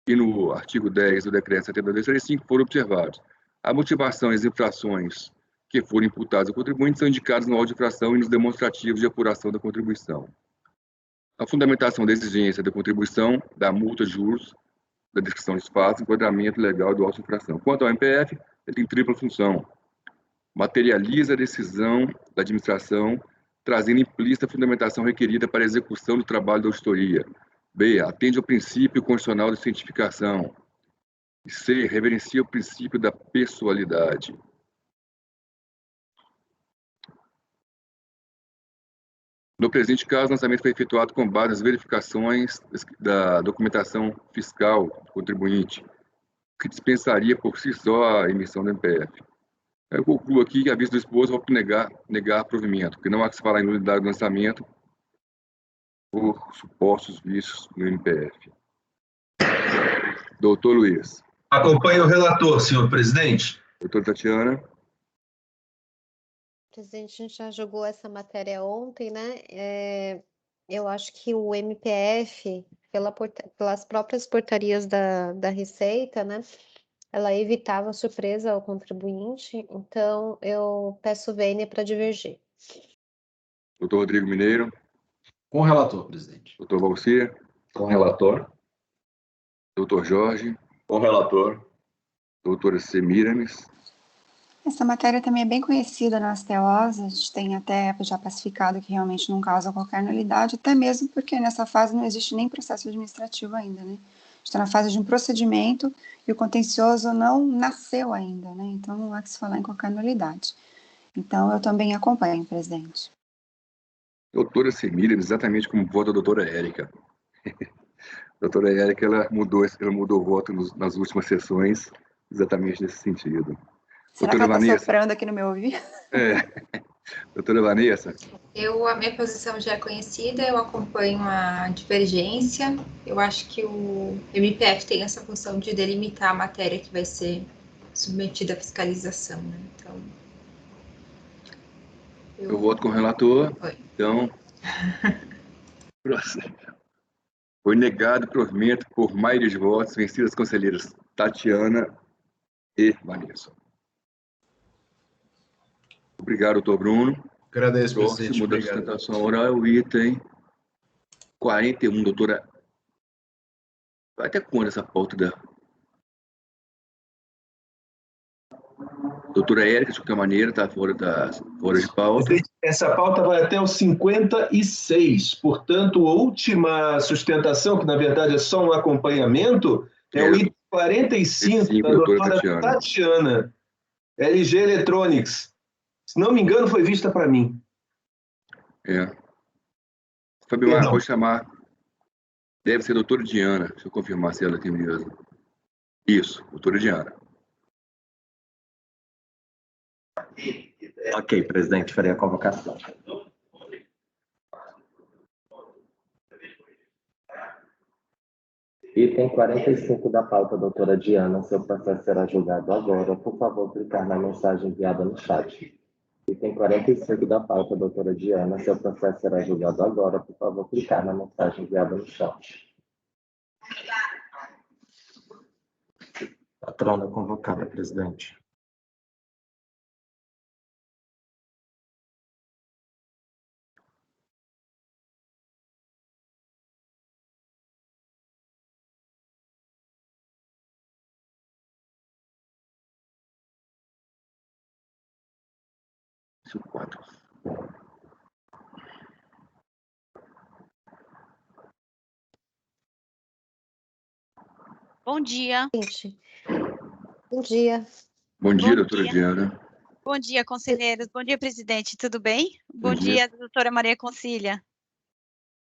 e no artigo 10 do decreto 7235 foram observados. A motivação e as infrações que foram imputadas ao contribuinte são indicadas no auto de infração e nos demonstrativos de apuração da contribuição. A fundamentação da exigência da contribuição, da multa de juros, da descrição dos fatos, enquadramento legal do auto de infração. Quanto ao MPF, ele tem tripla função. Materializa a decisão da administração, trazendo implícita a fundamentação requerida para a execução do trabalho da auditoria. B. Atende ao princípio constitucional de cientificação. E C. Reverencia o princípio da pessoalidade. No presente caso, o lançamento foi efetuado com base nas verificações da documentação fiscal do contribuinte, que dispensaria por si só a emissão do MPF. Eu concluo aqui que, à vista do exposto, vou negar provimento, porque não há que se falar em nulidade do lançamento por supostos vícios no MPF. Doutor Luiz. Acompanhe o relator, senhor presidente. Doutora Tatiana. Presidente, a gente já jogou essa matéria ontem, né? Eu acho que o MPF, pelas próprias portarias da Receita, né? Ela evitava surpresa ao contribuinte, então eu peço vênia para divergir. Doutor Rodrigo Mineiro. Com o relator, presidente. Doutor Valcir. Com o relator. Doutor Jorge. Com o relator. Doutora Semiramis. Essa matéria também é bem conhecida nas TOs, a gente tem até já pacificado que realmente não causa qualquer nulidade, até mesmo porque nessa fase não existe nem processo administrativo ainda, né? A gente está na fase de um procedimento e o contencioso não nasceu ainda, né? Então não há que se falar em qualquer nulidade. Então eu também acompanho, presidente. Doutora Semiramis, exatamente como vota a doutora Érica. A doutora Érica, ela mudou o voto nas últimas sessões, exatamente nesse sentido. Será doutora que ela Vanessa, está soprando aqui no meu ouvido? Doutora Vanessa, A minha posição já é conhecida, eu acompanho a divergência. Eu acho que o MPF tem essa função de delimitar a matéria que vai ser submetida à fiscalização, né? Então, eu voto com o relator. Oi. Então, foi negado provimento por maioria de votos, vencidas as conselheiras Tatiana e Vanessa. Obrigado, doutor Bruno. Agradeço, Próximo presidente. da Obrigado. sustentação oral é o item 41, doutora. Vai até quando essa pauta da doutora Érica, de qualquer maneira, está fora de pauta. Essa pauta vai até o 56, portanto, a última sustentação, que na verdade é só um acompanhamento, é o item 45 da doutora Tatiana, LG Electronics. Se não me engano, foi vista para mim. Fabio, vou chamar. Deve ser a doutora Diana. Deixa eu confirmar se ela tem mesmo. Isso, doutora Diana. Ok, presidente, farei a convocação. Item 45 da pauta, doutora Diana, seu processo será julgado agora. Por favor, clicar na mensagem enviada no chat. Item 45 da pauta, doutora Diana, seu processo será julgado agora. Por favor, clicar na mensagem enviada no chat. Patrona convocada, presidente. Bom dia. Bom dia. Bom dia, doutora Diana. Bom dia, conselheiros. Bom dia, presidente. Tudo bem? Bom dia, doutora Maria Concília.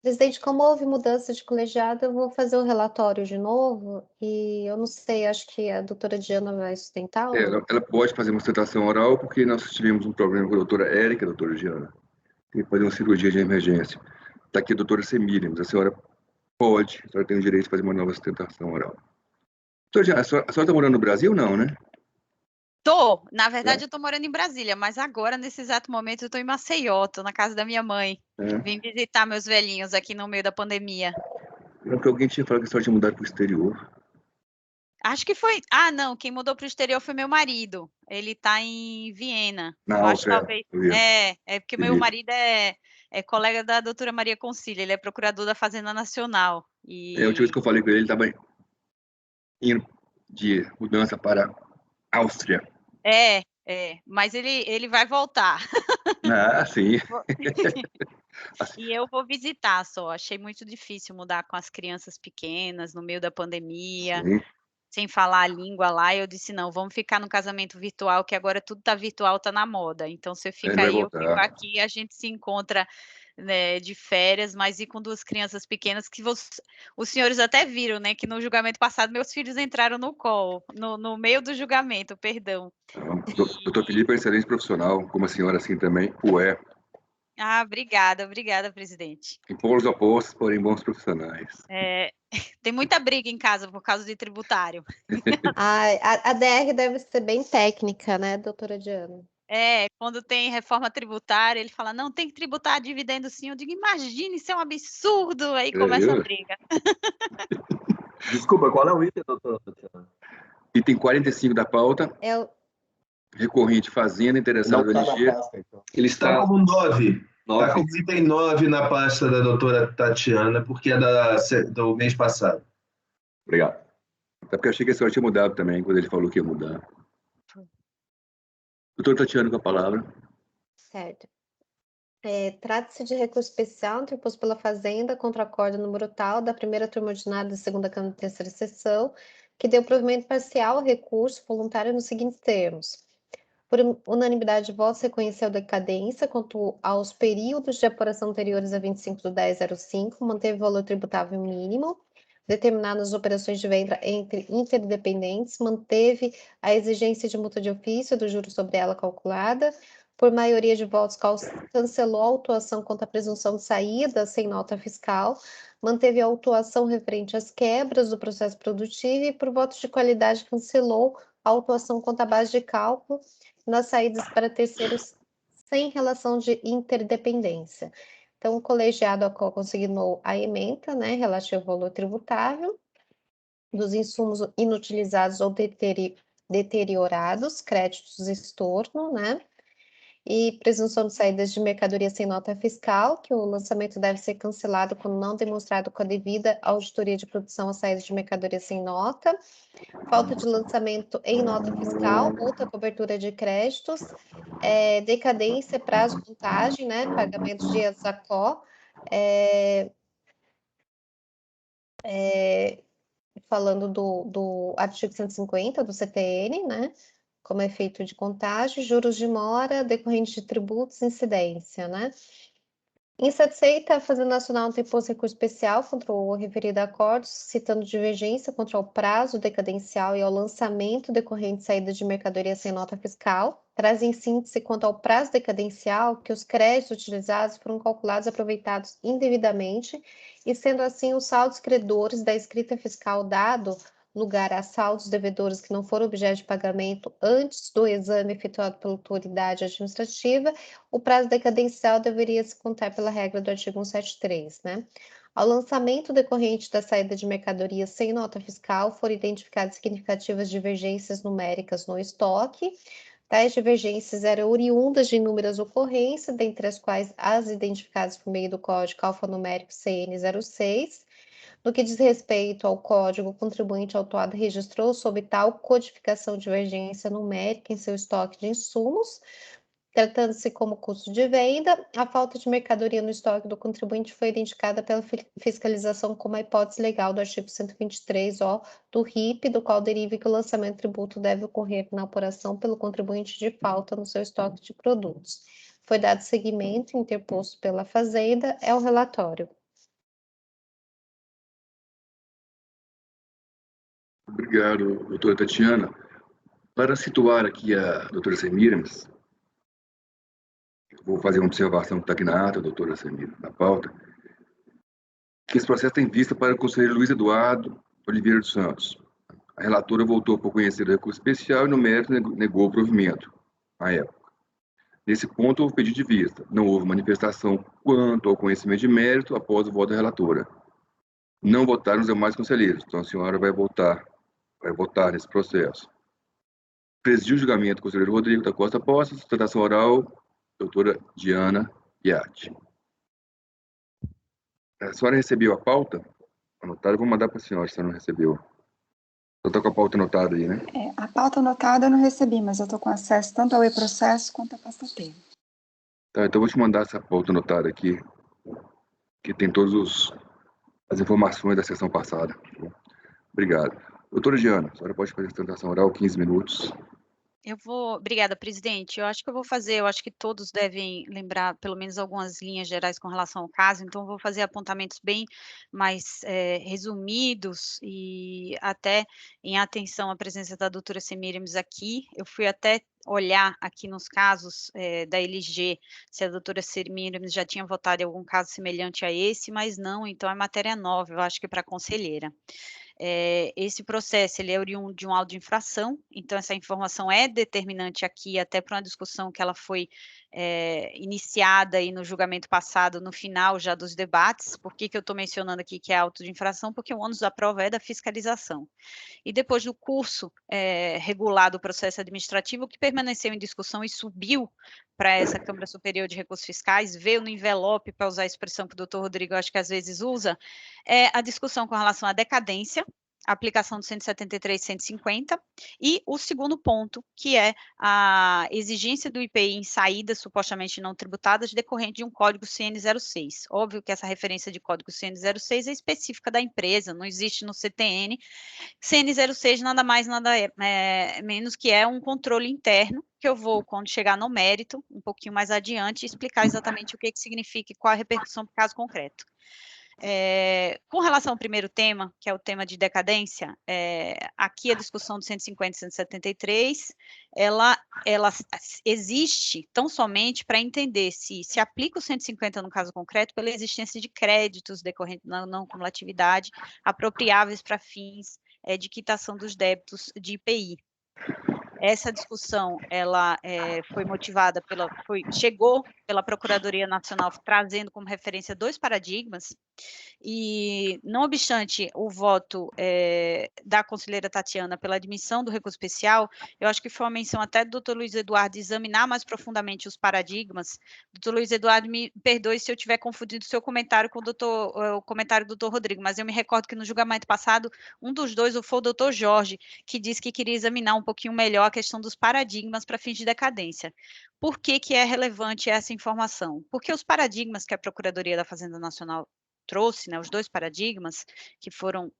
Presidente, como houve mudança de colegiado, eu vou fazer o relatório de novo e eu não sei, acho que a doutora Diana vai sustentar. Ela pode fazer uma sustentação oral porque nós tivemos um problema com a doutora Érica, a doutora Diana. Tem que fazer uma cirurgia de emergência. Está aqui a doutora Semília, mas a senhora pode, a senhora tem o direito de fazer uma nova sustentação oral. Doutora Diana, a senhora está morando no Brasil, não, né? Na verdade, eu estou morando em Brasília, mas agora, nesse exato momento, eu estou em Maceió, estou na casa da minha mãe. Vim visitar meus velhinhos aqui no meio da pandemia. Porque alguém tinha falado que a senhora tinha mudado para o exterior. Acho que foi. Ah, não, quem mudou para o exterior foi meu marido. Ele está em Viena. Na eu acho Áustria, talvez. É porque meu marido é colega da doutora Maria Concília, ele é procurador da Fazenda Nacional. A última vez que eu falei com ele estava indo de mudança para a Áustria. Mas ele vai voltar. Ah, sim. E eu vou visitar só. Achei muito difícil mudar com as crianças pequenas, no meio da pandemia, sem falar a língua lá. Eu disse, não, vamos ficar no casamento virtual, que agora tudo tá virtual, tá na moda. Então, você fica aí, eu fico aqui, a gente se encontra, né, de férias, mas e com duas crianças pequenas, que os senhores até viram, né, que no julgamento passado meus filhos entraram no colo, no meio do julgamento, perdão. Doutor Felipe é excelente profissional, como a senhora assim também o é. Obrigada, presidente. Em polos opostos, porém bons profissionais. Tem muita briga em casa por causa de tributário. A DR deve ser bem técnica, né, doutora Diana? Quando tem reforma tributária, ele fala, não, tem que tributar dividendo sim. Eu digo, imagine, isso é um absurdo. Aí começa a briga. Desculpa, qual é o item, doutora Tatiana? Item 45 da pauta. Recorrente Fazenda, interessado no LG. Ele está como 9. Está como item 9 na pasta da doutora Tatiana, porque é do mês passado. Obrigado. Até porque eu achei que a senhora tinha mudado também, quando ele falou que ia mudar. Doutora Tatiana, com a palavra. Certo. Trata-se de recurso especial interposto pela Fazenda contra a corda número tal da primeira turma ordinária da segunda Câmara e terceira sessão, que deu provimento parcial ao recurso voluntário nos seguintes termos. Por unanimidade de votos, reconheceu decadência quanto aos períodos de apuração anteriores a 25/10/05, manteve o valor tributável mínimo, determinado nas operações de venda entre interdependentes, manteve a exigência de multa de ofício do juro sobre ela calculada, por maioria de votos, cancelou a autuação contra a presunção de saída sem nota fiscal, manteve a autuação referente às quebras do processo produtivo e, por votos de qualidade, cancelou a autuação contra a base de cálculo nas saídas para terceiros sem relação de interdependência. Então, o colegiado consignou a ementa, né, relativa ao valor tributável dos insumos inutilizados ou deteriorados, créditos estorno, né, e presunção de saídas de mercadoria sem nota fiscal, que o lançamento deve ser cancelado quando não demonstrado com a devida auditoria de produção a saída de mercadoria sem nota, falta de lançamento em nota fiscal, outra cobertura de créditos, decadência, prazo de contagem, né, pagamento de ESACO, falando do artigo 150 do CTN, né, como efeito de contágio, juros de mora, decorrente de tributos, incidência, né. Insatisfeita, a Fazenda Nacional antepôs recurso especial contra o referido acordo, citando divergência contra o prazo decadencial e ao lançamento decorrente de saída de mercadoria sem nota fiscal. Traz em síntese quanto ao prazo decadencial que os créditos utilizados foram calculados e aproveitados indevidamente, e sendo assim os saldos credores da escrita fiscal dado lugar a saldos devedores que não foram objeto de pagamento antes do exame efetuado pela autoridade administrativa, o prazo decadencial deveria se contar pela regra do artigo 173, né? Ao lançamento decorrente da saída de mercadoria sem nota fiscal, foram identificadas significativas divergências numéricas no estoque. Tais divergências eram oriundas de inúmeras ocorrências, dentre as quais as identificadas por meio do código alfanumérico CN06. No que diz respeito ao código, o contribuinte autuado registrou sob tal codificação divergência numérica em seu estoque de insumos, tratando-se como custo de venda. A falta de mercadoria no estoque do contribuinte foi identificada pela fiscalização como a hipótese legal do artigo 123-O do RIP, do qual deriva que o lançamento de tributo deve ocorrer na apuração pelo contribuinte de falta no seu estoque de produtos. Foi dado seguimento interposto pela Fazenda, é o relatório. Obrigado, doutora Tatiana. Para situar aqui a doutora Semira, vou fazer uma observação que está aqui na ata, doutora Semira, na pauta, que esse processo tem vista para o conselheiro Luiz Eduardo Oliveira dos Santos. A relatora voltou por conhecer o recurso especial e, no mérito, negou o provimento, à época. Nesse ponto, houve pedido de vista. Não houve manifestação quanto ao conhecimento de mérito após o voto da relatora. Não votaram os demais conselheiros, então a senhora vai votar nesse processo. Presidiu o julgamento o conselheiro Rodrigo da Costa Poça, sustentação oral, doutora Diana Iatti. A senhora recebeu a pauta anotada? Eu vou mandar para a senhora, se a senhora não recebeu. Você está com a pauta anotada aí, né? A pauta anotada eu não recebi, mas eu estou com acesso tanto ao e-processo quanto à pasta T. Tá, então eu vou te mandar essa pauta anotada aqui, que tem todas as informações da sessão passada. Obrigado. Doutora Diana, a senhora pode fazer a sustentação oral, 15 minutos. Obrigada, presidente. Eu acho que todos devem lembrar pelo menos algumas linhas gerais com relação ao caso, então eu vou fazer apontamentos bem mais resumidos e até em atenção à presença da doutora Semiramis aqui. Eu fui até olhar aqui nos casos da LG, se a doutora Semiramis já tinha votado em algum caso semelhante a esse, mas não, então é matéria nova, eu acho que para a conselheira. Esse processo ele é oriundo de um auto de infração, então essa informação é determinante aqui até para uma discussão que ela foi iniciada aí no julgamento passado, no final já dos debates. Por que eu estou mencionando aqui que é auto de infração? Porque o ônus da prova é da fiscalização. E depois do curso regular do processo administrativo, que permaneceu em discussão e subiu para essa Câmara Superior de Recursos Fiscais, veio no envelope, para usar a expressão que o doutor Rodrigo acho que às vezes usa, a discussão com relação à decadência, a aplicação do 173 e 150, e o segundo ponto, que é a exigência do IPI em saídas supostamente não tributadas decorrente de um código CN06. Óbvio que essa referência de código CN06 é específica da empresa, não existe no CTN. CN06 nada mais, nada menos que é um controle interno, que eu vou, quando chegar no mérito, um pouquinho mais adiante, explicar exatamente o que significa e qual a repercussão para o caso concreto. Com relação ao primeiro tema, que é o tema de decadência, aqui a discussão do 150 e 173, ela existe tão somente para entender se aplica o 150 no caso concreto pela existência de créditos decorrentes da não cumulatividade apropriáveis para fins de quitação dos débitos de IPI. Essa discussão, ela foi motivada chegou pela Procuradoria Nacional trazendo como referência 2 paradigmas, e, não obstante o voto da conselheira Tatiana pela admissão do recurso especial, eu acho que foi uma menção até do doutor Luiz Eduardo de examinar mais profundamente os paradigmas. Doutor Luiz Eduardo, me perdoe se eu tiver confundido o seu comentário com o comentário do doutor Rodrigo, mas eu me recordo que no julgamento passado, um dos dois foi o doutor Jorge, que disse que queria examinar um pouquinho melhor a questão dos paradigmas para fins de decadência. Por que é relevante essa informação? Porque os paradigmas que a Procuradoria da Fazenda Nacional trouxe, né, os 2 paradigmas que foram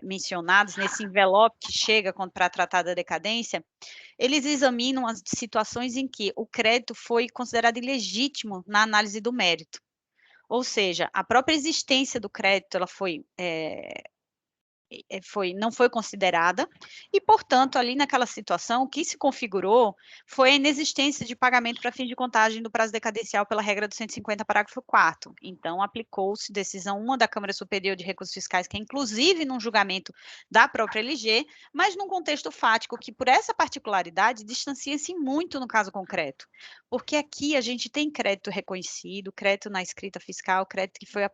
mencionados nesse envelope que chega para tratar da decadência, eles examinam as situações em que o crédito foi considerado ilegítimo na análise do mérito. Ou seja, a própria existência do crédito ela não foi considerada, e, portanto, ali naquela situação, o que se configurou foi a inexistência de pagamento para fim de contagem do prazo decadencial pela regra do 150, parágrafo 4º. Então, aplicou-se decisão 1 da Câmara Superior de Recursos Fiscais, que é inclusive num julgamento da própria LG, mas num contexto fático que, por essa particularidade, distancia-se muito no caso concreto, porque aqui a gente tem crédito reconhecido, crédito na escrita fiscal, crédito que foi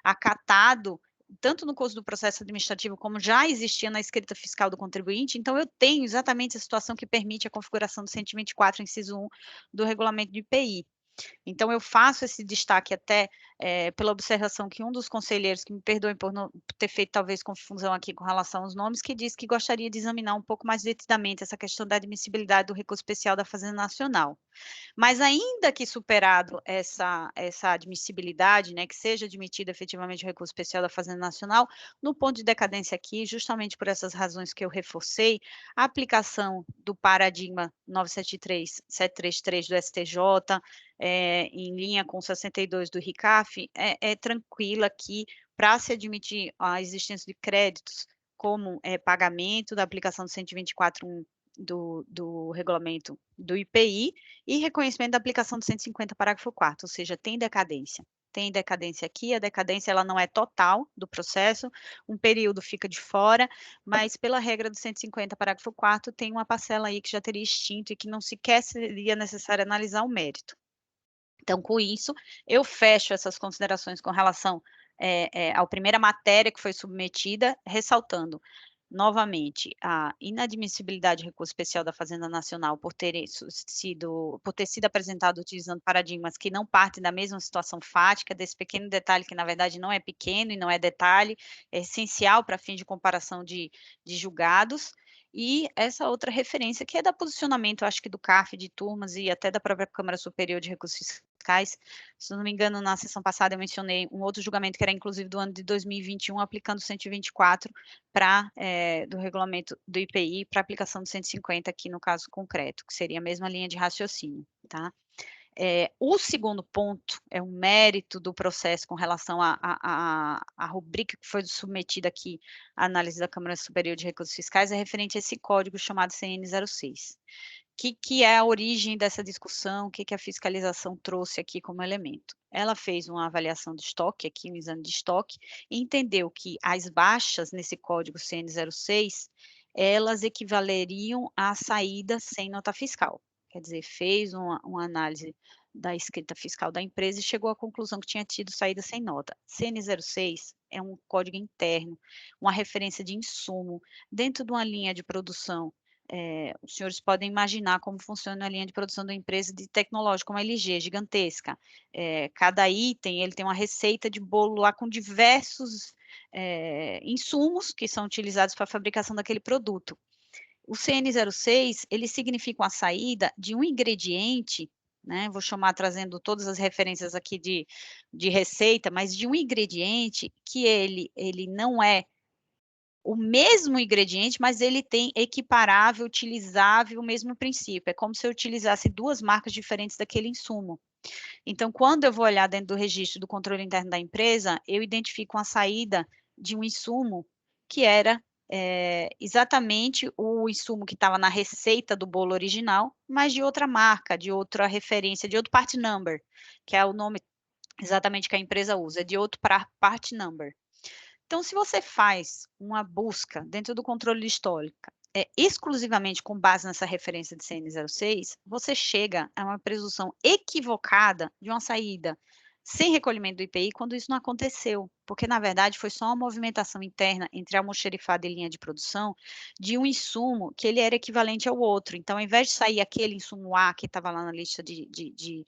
acatado tanto no curso do processo administrativo, como já existia na escrita fiscal do contribuinte. Então, eu tenho exatamente a situação que permite a configuração do 124, inciso 1, do regulamento do IPI. Então, eu faço esse destaque até pela observação que um dos conselheiros, que me perdoem por ter feito talvez confusão aqui com relação aos nomes, que disse que gostaria de examinar um pouco mais detidamente essa questão da admissibilidade do recurso especial da Fazenda Nacional. Mas ainda que superado essa admissibilidade, né, que seja admitido efetivamente o recurso especial da Fazenda Nacional, no ponto de decadência aqui, justamente por essas razões que eu reforcei, a aplicação do paradigma 973-733 do STJ, em linha com 62 do RICAF, é tranquila aqui para se admitir a existência de créditos como pagamento da aplicação do 124.1 do regulamento do IPI e reconhecimento da aplicação do 150, parágrafo 4º, ou seja, tem decadência. Tem decadência aqui, a decadência ela não é total do processo, um período fica de fora, mas pela regra do 150, parágrafo 4º, tem uma parcela aí que já teria extinto e que não sequer seria necessário analisar o mérito. Então, com isso, eu fecho essas considerações com relação à primeira matéria que foi submetida, ressaltando novamente a inadmissibilidade de recurso especial da Fazenda Nacional por ter sido apresentado utilizando paradigmas que não partem da mesma situação fática, desse pequeno detalhe que, na verdade, não é pequeno e não é detalhe, é essencial para fim de comparação de julgados. E essa outra referência, que é da posicionamento, acho que do CARF, de turmas e até da própria Câmara Superior de Recursos Fiscais. Se não me engano, na sessão passada eu mencionei um outro julgamento que era inclusive do ano de 2021, aplicando 124 do regulamento do IPI para aplicação do 150 aqui no caso concreto, que seria a mesma linha de raciocínio, tá? O segundo ponto é o mérito do processo com relação à rubrica que foi submetida aqui à análise da Câmara Superior de Recursos Fiscais, é referente a esse código chamado CN06. Que é a origem dessa discussão, o que a fiscalização trouxe aqui como elemento? Ela fez uma avaliação de estoque, aqui um exame de estoque, e entendeu que as baixas nesse código CN06, elas equivaleriam à saída sem nota fiscal. Quer dizer, fez uma análise da escrita fiscal da empresa e chegou à conclusão que tinha tido saída sem nota. CN06 é um código interno, uma referência de insumo, dentro de uma linha de produção. Os senhores podem imaginar como funciona a linha de produção da empresa de tecnológica, como a LG, gigantesca. Cada item, ele tem uma receita de bolo lá com diversos insumos que são utilizados para a fabricação daquele produto. O CN06, ele significa a saída de um ingrediente, né, vou chamar trazendo todas as referências aqui de receita, mas de um ingrediente que ele não é o mesmo ingrediente, mas ele tem equiparável, utilizável, o mesmo princípio. É como se eu utilizasse duas marcas diferentes daquele insumo. Então, quando eu vou olhar dentro do registro do controle interno da empresa, eu identifico uma saída de um insumo que era exatamente o insumo que estava na receita do bolo original, mas de outra marca, de outra referência, de outro part number, que é o nome exatamente que a empresa usa, de outro part number. Então, se você faz uma busca dentro do controle histórico, exclusivamente com base nessa referência de CN06, você chega a uma presunção equivocada de uma saída sem recolhimento do IPI, quando isso não aconteceu, porque, na verdade, foi só uma movimentação interna entre almoxerifado e linha de produção de um insumo que ele era equivalente ao outro. Então, ao invés de sair aquele insumo A que estava lá na lista de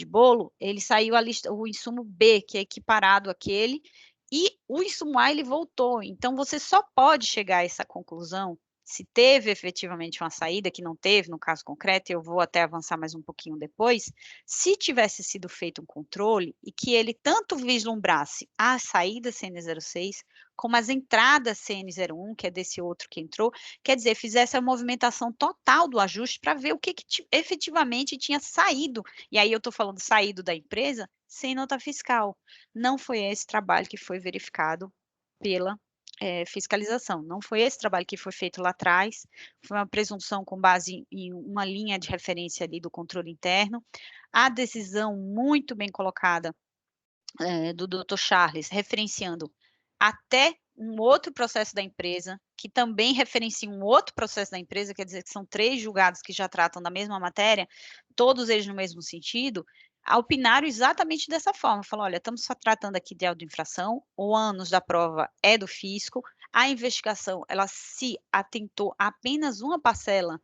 bolo, ele saiu o insumo B, que é equiparado àquele, e o insumo A ele voltou. Então, você só pode chegar a essa conclusão se teve efetivamente uma saída, que não teve, no caso concreto, eu vou até avançar mais um pouquinho depois, se tivesse sido feito um controle e que ele tanto vislumbrasse a saída CN06, como as entradas CN01, que é desse outro que entrou, quer dizer, fizesse a movimentação total do ajuste para ver o que efetivamente tinha saído, e aí eu estou falando saído da empresa, sem nota fiscal. Não foi esse trabalho que foi verificado pela fiscalização. Não foi esse trabalho que foi feito lá atrás, foi uma presunção com base em uma linha de referência ali do controle interno. A decisão muito bem colocada do Dr. Charles, referenciando até um outro processo da empresa, que também referencia um outro processo da empresa, quer dizer que são 3 julgados que já tratam da mesma matéria, todos eles no mesmo sentido, opinaram exatamente dessa forma, falou, olha, estamos só tratando aqui de autoinfração, o ânus da prova é do fisco, a investigação, ela se atentou a apenas uma parcela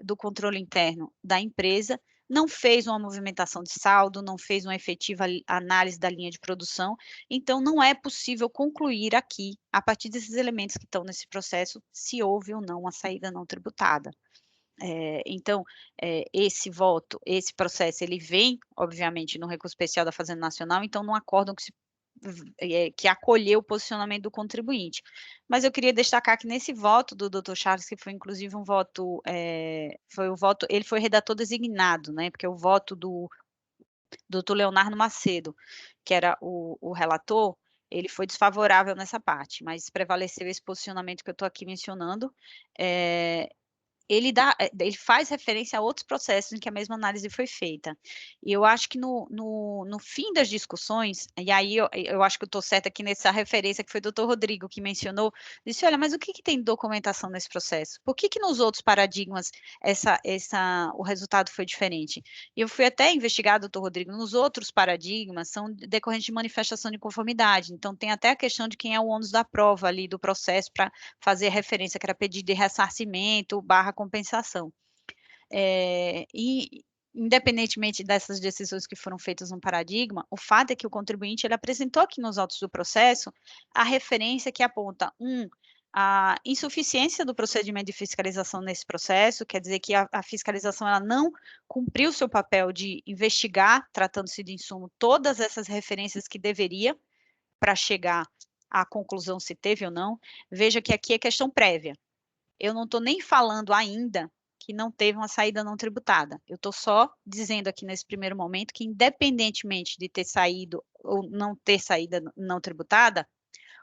do controle interno da empresa, não fez uma movimentação de saldo, não fez uma efetiva análise da linha de produção, então não é possível concluir aqui, a partir desses elementos que estão nesse processo, se houve ou não uma saída não tributada. Então, esse voto, esse processo, ele vem, obviamente, no recurso especial da Fazenda Nacional, então no acórdão que acolheu o posicionamento do contribuinte. Mas eu queria destacar que nesse voto do Dr. Charles, que foi inclusive um voto, ele foi redator designado, né, porque o voto do Dr. Leonardo Macedo, que era o relator, ele foi desfavorável nessa parte, mas prevaleceu esse posicionamento que eu estou aqui mencionando, ele faz referência a outros processos em que a mesma análise foi feita. E eu acho que no fim das discussões, e aí eu acho que eu estou certa aqui nessa referência que foi o doutor Rodrigo que mencionou, disse, olha, mas o que tem de documentação nesse processo? Por que nos outros paradigmas o resultado foi diferente? E eu fui até investigar, doutor Rodrigo, nos outros paradigmas são decorrentes de manifestação de conformidade, então tem até a questão de quem é o ônus da prova ali do processo para fazer a referência, que era pedido de ressarcimento / compensação. E, independentemente dessas decisões que foram feitas no paradigma, o fato é que o contribuinte ele apresentou aqui nos autos do processo a referência que aponta, a insuficiência do procedimento de fiscalização nesse processo, quer dizer que a fiscalização ela não cumpriu seu papel de investigar, tratando-se de insumo, todas essas referências que deveria para chegar à conclusão se teve ou não. Veja que aqui é questão prévia. Eu não estou nem falando ainda que não teve uma saída não tributada. Eu estou só dizendo aqui nesse primeiro momento que, independentemente de ter saído ou não ter saída não tributada,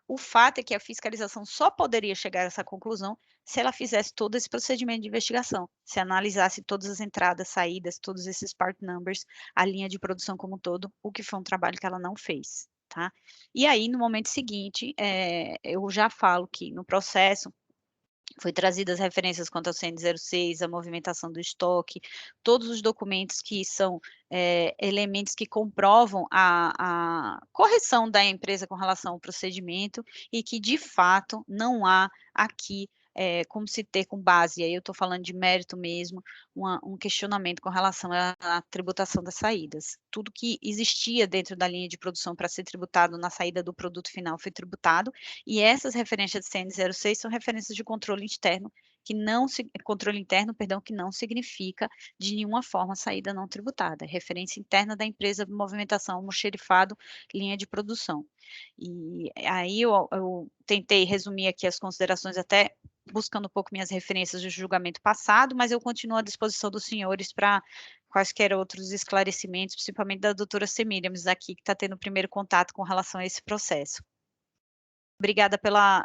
o fato é que a fiscalização só poderia chegar a essa conclusão se ela fizesse todo esse procedimento de investigação, se analisasse todas as entradas, saídas, todos esses part numbers, a linha de produção como um todo, o que foi um trabalho que ela não fez. Tá? E aí, no momento seguinte, eu já falo que no processo, foi trazidas referências quanto ao CN06, a movimentação do estoque, todos os documentos que são elementos que comprovam a correção da empresa com relação ao procedimento e que, de fato, não há aqui como se ter com base, e aí eu estou falando de mérito mesmo, um questionamento com relação à tributação das saídas. Tudo que existia dentro da linha de produção para ser tributado na saída do produto final foi tributado, e essas referências de CN06 são referências de controle interno, que não significa de nenhuma forma saída não tributada, referência interna da empresa de movimentação almoxerifado, linha de produção. E aí eu tentei resumir aqui as considerações até buscando um pouco minhas referências do julgamento passado, mas eu continuo à disposição dos senhores para quaisquer outros esclarecimentos, principalmente da doutora Semíramis aqui, que está tendo o primeiro contato com relação a esse processo. Obrigada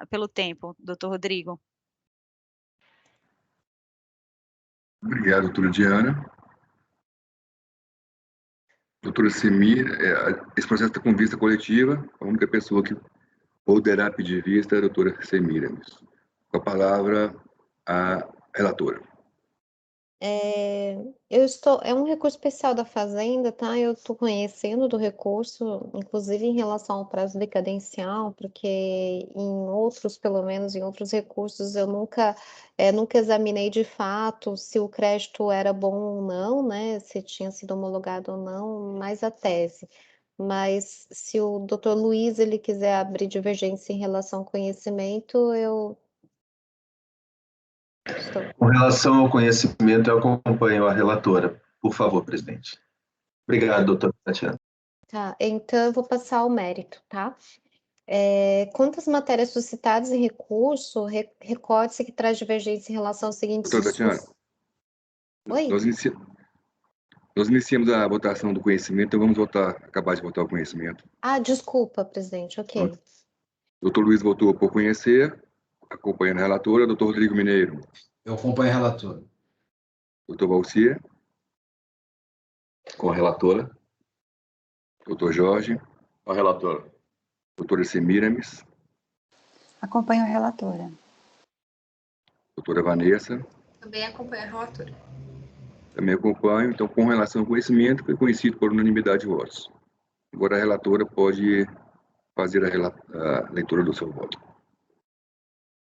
pelo tempo, doutor Rodrigo. Obrigado, doutora Diana. Doutora Semir, esse processo está com vista coletiva, a única pessoa que poderá pedir vista é a doutora Semíramis. Com a palavra, a relatora. É um recurso especial da Fazenda, tá? Eu estou conhecendo do recurso, inclusive em relação ao prazo decadencial, porque em outros, pelo menos em outros recursos, eu nunca examinei de fato se o crédito era bom ou não, né? Se tinha sido homologado ou não, mais a tese. Mas se o doutor Luiz ele quiser abrir divergência em relação ao conhecimento, eu estou. Com relação ao conhecimento, eu acompanho a relatora. Por favor, presidente. Obrigado, doutora Tatiana. Tá, então eu vou passar ao mérito, tá? Quantas matérias suscitadas em recurso, recorde-se que traz divergência em relação aos seguintes... Doutora Tatiana, Oi? Nós iniciamos a votação do conhecimento, então vamos acabar de votar o conhecimento. Ah, desculpa, presidente, ok. Doutor Luiz votou por conhecer, acompanhando a relatora. Doutor Rodrigo Mineiro. Eu acompanho a relatora. Doutor Valcir. Com a relatora. Doutor Jorge. Com a relatora. Doutora Semíramis. Acompanho a relatora. Doutora Vanessa. Também acompanho a relatora. Também acompanho. Então, com relação ao conhecimento, foi conhecido por unanimidade de votos. Agora a relatora pode fazer a leitura do seu voto.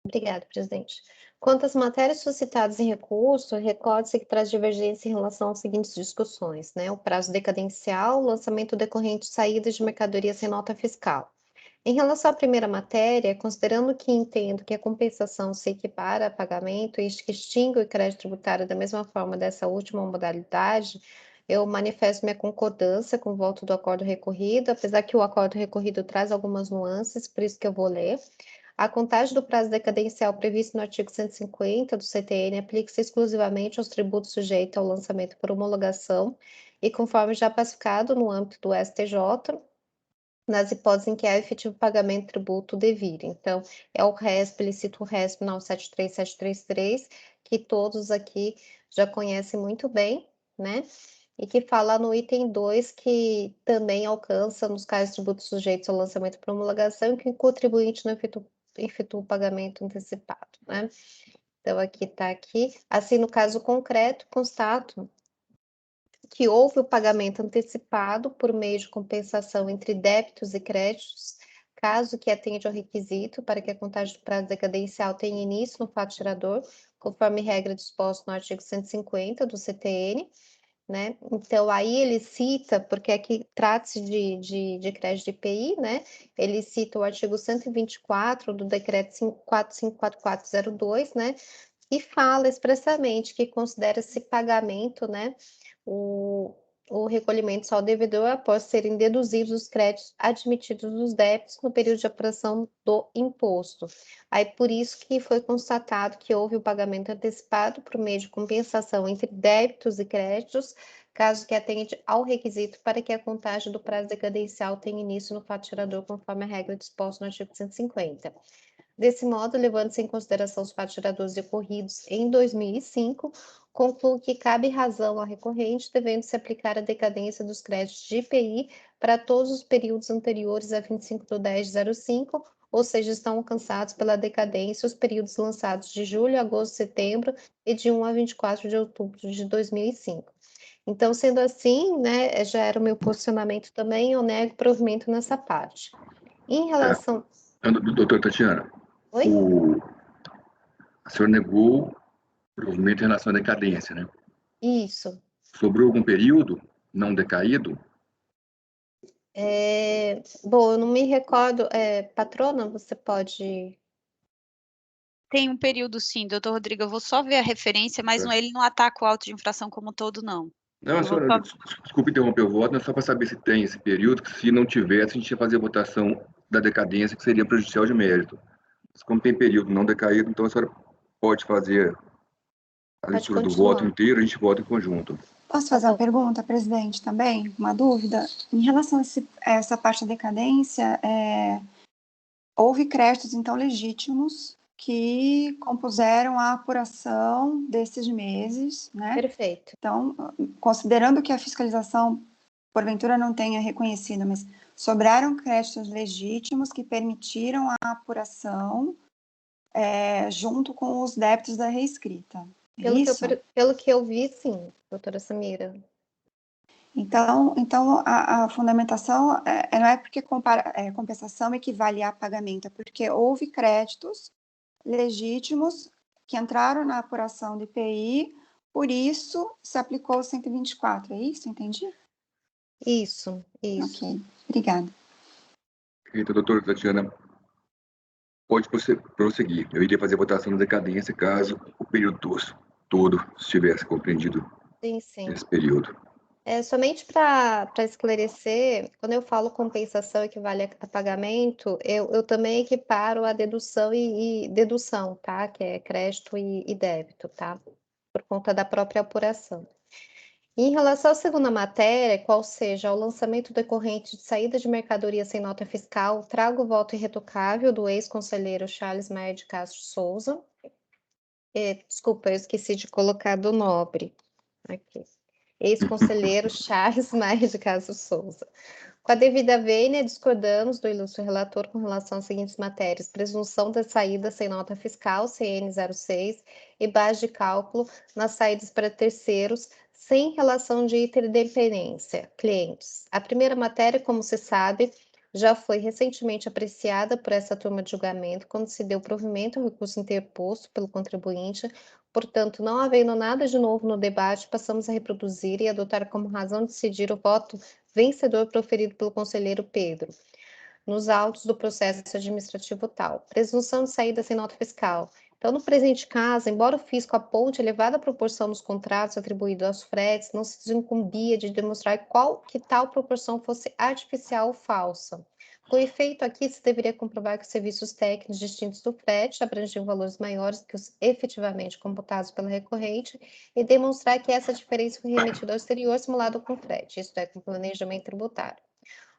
Obrigada, presidente. Quanto às matérias suscitadas em recurso, recorde-se que traz divergência em relação às seguintes discussões, né? O prazo decadencial, o lançamento decorrente de saídas de mercadoria sem nota fiscal. Em relação à primeira matéria, considerando que entendo que a compensação se equipara a pagamento e que extingue o crédito tributário da mesma forma dessa última modalidade, eu manifesto minha concordância com o voto do acordo recorrido, apesar que o acordo recorrido traz algumas nuances, por isso que eu vou ler. A contagem do prazo decadencial previsto no artigo 150 do CTN aplica-se exclusivamente aos tributos sujeitos ao lançamento por homologação e conforme já pacificado no âmbito do STJ, nas hipóteses em que há efetivo pagamento de tributo devir. Então, é o RESP, ele cita o RESP 973733, que todos aqui já conhecem muito bem, né? E que fala no item 2 que também alcança, nos casos de tributos sujeitos ao lançamento por homologação, que o contribuinte não efetua o pagamento antecipado, né? Então, aqui está aqui. Assim, no caso concreto, constato que houve o pagamento antecipado por meio de compensação entre débitos e créditos, caso que atende ao requisito para que a contagem do prazo decadencial tenha início no fato gerador, conforme regra disposta no artigo 150 do CTN, né? Então, aí ele cita, porque aqui trata-se de crédito de IPI, né? Ele cita o artigo 124 do decreto 454402, né? E fala expressamente que considera-se pagamento, né? O recolhimento só ao devedor após serem deduzidos os créditos admitidos dos débitos no período de apuração do imposto. Aí, por isso que foi constatado que houve o pagamento antecipado por meio de compensação entre débitos e créditos, caso que atende ao requisito para que a contagem do prazo decadencial tenha início no fato gerador, conforme a regra disposta no artigo 150. Desse modo, levando-se em consideração os fatos geradores ocorridos em 2005, concluo que cabe razão ao recorrente, devendo-se aplicar a decadência dos créditos de IPI para todos os períodos anteriores a 25/10/05, ou seja, estão alcançados pela decadência os períodos lançados de julho, agosto, setembro e de 1 a 24 de outubro de 2005. Então, sendo assim, né, já era o meu posicionamento também, eu nego provimento nessa parte. Em relação... Doutora Tatiana, Oi? A senhora negou provimento em relação à decadência, né? Isso. Sobrou algum período não decaído? Bom, eu não me recordo. Patrona, você pode... Tem um período sim, doutor Rodrigo, eu vou só ver a referência, mas ele não ataca o auto de infração como um todo, não. Não, senhora, desculpe interromper o voto, mas só para saber se tem esse período, que se não tivesse, a gente ia fazer a votação da decadência, que seria prejudicial de mérito. Mas como tem período não decaído, então a senhora pode fazer a Pode leitura do continuar. voto inteiro, a gente vota em conjunto. Posso fazer uma pergunta, presidente, também? Uma dúvida? Em relação a essa parte da decadência, houve créditos, então, legítimos que compuseram a apuração desses meses, né? Perfeito. Então, considerando que a fiscalização, porventura, não tenha reconhecido, mas sobraram créditos legítimos que permitiram a apuração junto com os débitos da reescrita. Pelo que eu vi, sim, doutora Samira. Então a fundamentação não é porque compensação equivale a pagamento, é porque houve créditos legítimos que entraram na apuração do IPI, por isso se aplicou o 124, é isso? Entendi? Isso. Ok, obrigada. Então, doutora Tatiana, pode prosseguir. Eu iria fazer a votação da decadência caso o período todo estivesse compreendido Sim. nesse período. Somente para esclarecer, quando eu falo compensação equivale a pagamento, eu também equiparo a dedução e dedução, tá? Que é crédito e débito, tá? Por conta da própria apuração. Em relação à segunda matéria, qual seja o lançamento decorrente de saída de mercadoria sem nota fiscal, trago o voto irretocável do ex-conselheiro Charles Maia de Castro Souza. Desculpa, eu esqueci de colocar do Nobre. Aqui. Ex-conselheiro Charles Maia de Castro Souza. Com a devida vênia, discordamos do ilustre relator com relação às seguintes matérias: presunção da saída sem nota fiscal, CN 06, e base de cálculo nas saídas para terceiros, sem relação de interdependência, clientes. A primeira matéria, como se sabe, já foi recentemente apreciada por essa turma de julgamento, quando se deu provimento ao recurso interposto pelo contribuinte. Portanto, não havendo nada de novo no debate, passamos a reproduzir e adotar como razão de decidir o voto vencedor proferido pelo conselheiro Pedro, nos autos do processo administrativo tal. Presunção de saída sem nota fiscal. Então, no presente caso, embora o fisco aponte elevada proporção nos contratos atribuídos aos fretes, não se incumbia de demonstrar que tal proporção fosse artificial ou falsa. Com efeito, aqui se deveria comprovar que os serviços técnicos distintos do frete abrangiam valores maiores que os efetivamente computados pela recorrente e demonstrar que essa diferença foi remetida ao exterior simulado com frete, isto é, com planejamento tributário.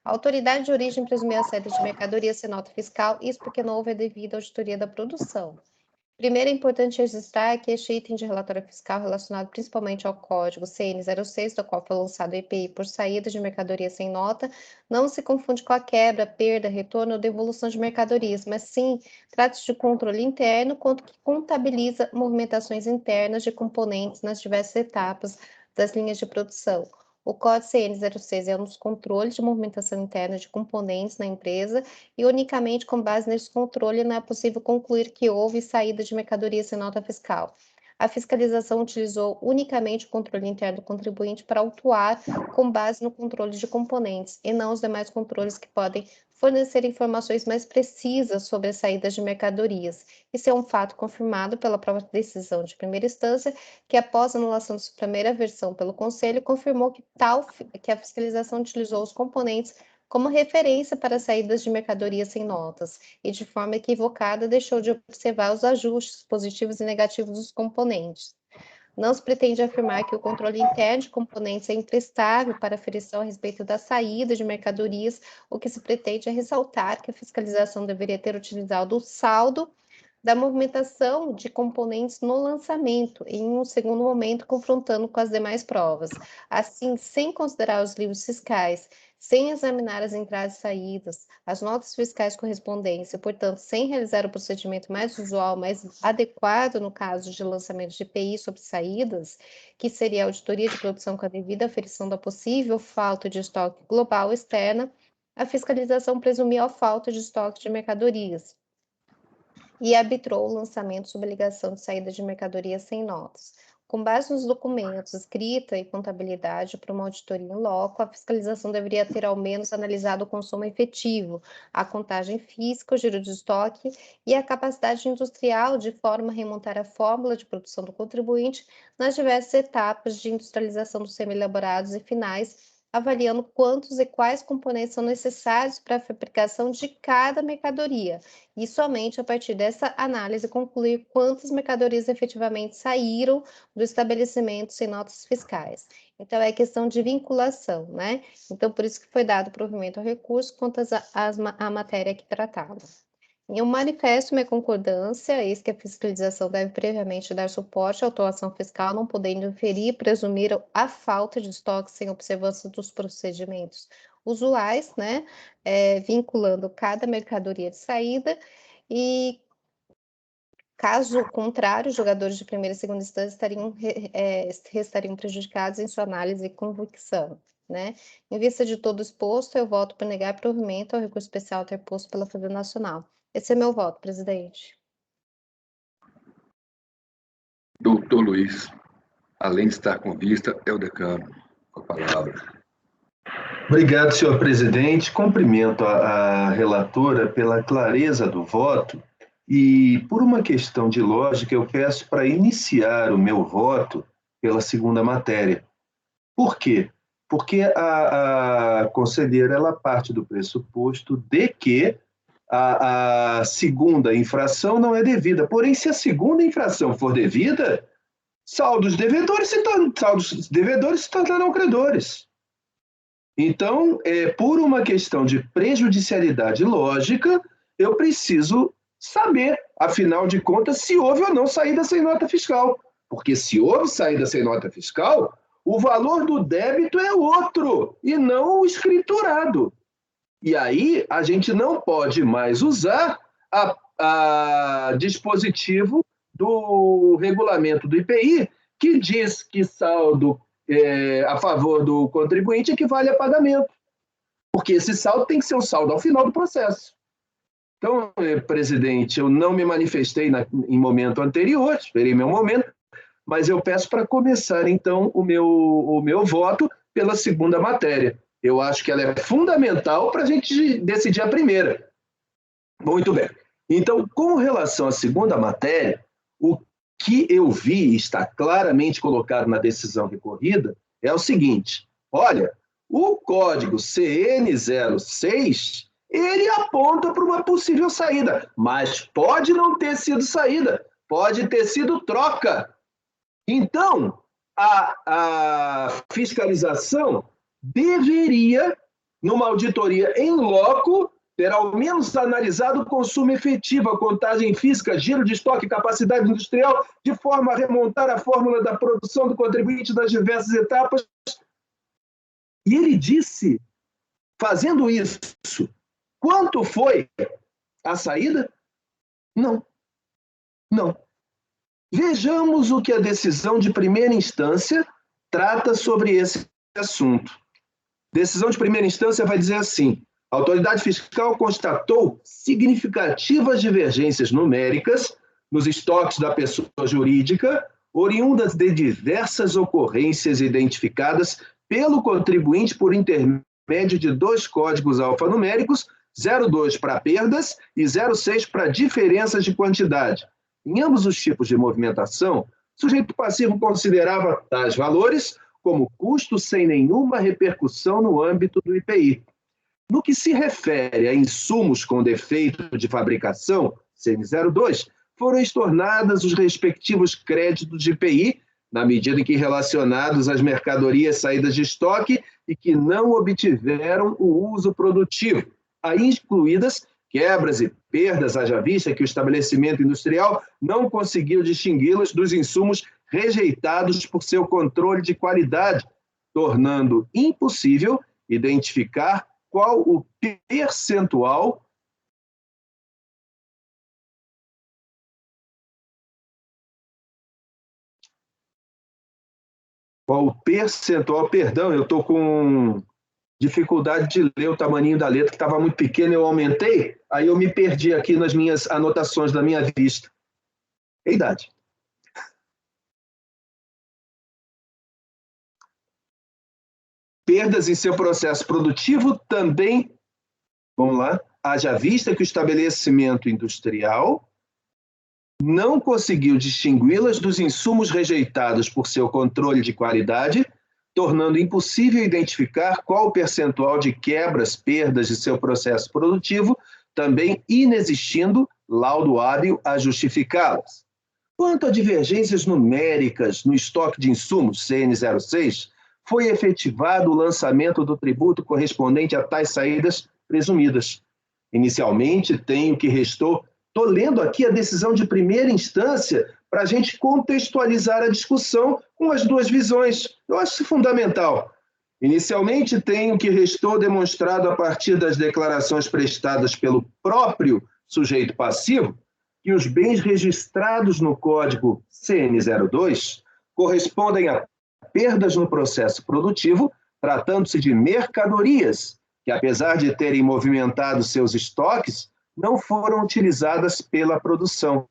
A autoridade de origem presumiu a saída de mercadoria sem nota fiscal, isso porque não houve a devida auditoria da produção. Primeiro, é importante registrar que este item de relatório fiscal relacionado principalmente ao código CN 06, do qual foi lançado o EPI por saída de mercadoria sem nota, não se confunde com a quebra, perda, retorno ou devolução de mercadorias, mas sim trata-se de controle interno, quanto que contabiliza movimentações internas de componentes nas diversas etapas das linhas de produção. O código CN 06 é um dos controles de movimentação interna de componentes na empresa e unicamente com base nesse controle não é possível concluir que houve saída de mercadoria sem nota fiscal. A fiscalização utilizou unicamente o controle interno do contribuinte para autuar com base no controle de componentes e não os demais controles que podem fornecer informações mais precisas sobre as saídas de mercadorias. Isso é um fato confirmado pela própria decisão de primeira instância, que após a anulação de sua primeira versão pelo Conselho, confirmou que a fiscalização utilizou os componentes como referência para saídas de mercadorias sem notas, e de forma equivocada deixou de observar os ajustes positivos e negativos dos componentes. Não se pretende afirmar que o controle interno de componentes é imprestável para aferição a respeito da saída de mercadorias. O que se pretende é ressaltar que a fiscalização deveria ter utilizado o saldo da movimentação de componentes no lançamento, em um segundo momento, confrontando com as demais provas. Assim, sem considerar os livros fiscais, sem examinar as entradas e saídas, as notas fiscais correspondentes, e, portanto, sem realizar o procedimento mais usual, mais adequado no caso de lançamento de IPI sobre saídas, que seria a auditoria de produção com a devida aferição da possível falta de estoque global externa, a fiscalização presumiu a falta de estoque de mercadorias e arbitrou o lançamento sob ligação de saída de mercadoria sem notas. Com base nos documentos, escrita e contabilidade para uma auditoria em loco, a fiscalização deveria ter ao menos analisado o consumo efetivo, a contagem física, o giro de estoque e a capacidade industrial, de forma a remontar a fórmula de produção do contribuinte nas diversas etapas de industrialização dos semi-elaborados e finais, avaliando quantos e quais componentes são necessários para a fabricação de cada mercadoria, e somente a partir dessa análise concluir quantas mercadorias efetivamente saíram do estabelecimento sem notas fiscais. Então, é questão de vinculação, né? Então, por isso que foi dado provimento ao recurso quanto à matéria aqui tratada. Em um manifesto, minha concordância, eis que a fiscalização deve previamente dar suporte à autuação fiscal, não podendo inferir e presumir a falta de estoque sem observância dos procedimentos usuais, né? Vinculando cada mercadoria de saída e, caso contrário, os jogadores de primeira e segunda instância estariam prejudicados em sua análise e convicção, né? Em vista de todo exposto, eu voto por negar provimento ao recurso especial interposto pela Fazenda Nacional. Esse é meu voto, presidente. Doutor Luiz, além de estar com vista, é o decano. Com a palavra. Obrigado, senhor presidente. Cumprimento a relatora pela clareza do voto e, por uma questão de lógica, eu peço para iniciar o meu voto pela segunda matéria. Por quê? Porque a conselheira ela parte do pressuposto de que a segunda infração não é devida. Porém, se a segunda infração for devida, saldos devedores se tornarão credores. Então, por uma questão de prejudicialidade lógica, eu preciso saber, afinal de contas, se houve ou não saída sem nota fiscal. Porque se houve saída sem nota fiscal, o valor do débito é outro, e não o escriturado. E aí, a gente não pode mais usar a dispositivo do regulamento do IPI, que diz que saldo a favor do contribuinte equivale a pagamento. Porque esse saldo tem que ser um saldo ao final do processo. Então, presidente, eu não me manifestei em momento anterior, esperei meu momento, mas eu peço para começar, então, o meu voto pela segunda matéria. Eu acho que ela é fundamental para a gente decidir a primeira. Muito bem. Então, com relação à segunda matéria, o que eu vi está claramente colocado na decisão recorrida é o seguinte: olha, o código CN06, ele aponta para uma possível saída, mas pode não ter sido saída, pode ter sido troca. Então, a fiscalização deveria, numa auditoria em loco, ter ao menos analisado o consumo efetivo, a contagem física, giro de estoque, capacidade industrial, de forma a remontar a fórmula da produção do contribuinte nas diversas etapas. E ele disse, fazendo isso, quanto foi a saída? Não. Não. Vejamos o que a decisão de primeira instância trata sobre esse assunto. Decisão de primeira instância vai dizer assim: a autoridade fiscal constatou significativas divergências numéricas nos estoques da pessoa jurídica, oriundas de diversas ocorrências identificadas pelo contribuinte por intermédio de dois códigos alfanuméricos, 02 para perdas e 06 para diferenças de quantidade. Em ambos os tipos de movimentação, o sujeito passivo considerava tais valores como custo sem nenhuma repercussão no âmbito do IPI. No que se refere a insumos com defeito de fabricação, CN02, foram estornados os respectivos créditos de IPI, na medida em que relacionados às mercadorias saídas de estoque e que não obtiveram o uso produtivo, aí incluídas quebras e perdas, haja vista que o estabelecimento industrial não conseguiu distingui-las dos insumos rejeitados por seu controle de qualidade, tornando impossível identificar qual o percentual perdão, eu estou com dificuldade de ler o tamaninho da letra, que estava muito pequena, eu aumentei, aí eu me perdi aqui nas minhas anotações da minha vista. É a idade. Perdas em seu processo produtivo também, vamos lá, haja vista que o estabelecimento industrial não conseguiu distingui-las dos insumos rejeitados por seu controle de qualidade, tornando impossível identificar qual o percentual de quebras, perdas de seu processo produtivo, também inexistindo laudo hábil a justificá-las. Quanto a divergências numéricas no estoque de insumos CN06, foi efetivado o lançamento do tributo correspondente a tais saídas presumidas. Inicialmente, tenho que restou. Estou lendo aqui a decisão de primeira instância para a gente contextualizar a discussão com as duas visões. Eu acho isso fundamental. Inicialmente, tenho que restou demonstrado a partir das declarações prestadas pelo próprio sujeito passivo que os bens registrados no Código CN02 correspondem a perdas no processo produtivo, tratando-se de mercadorias que, apesar de terem movimentado seus estoques, não foram utilizadas pela produção,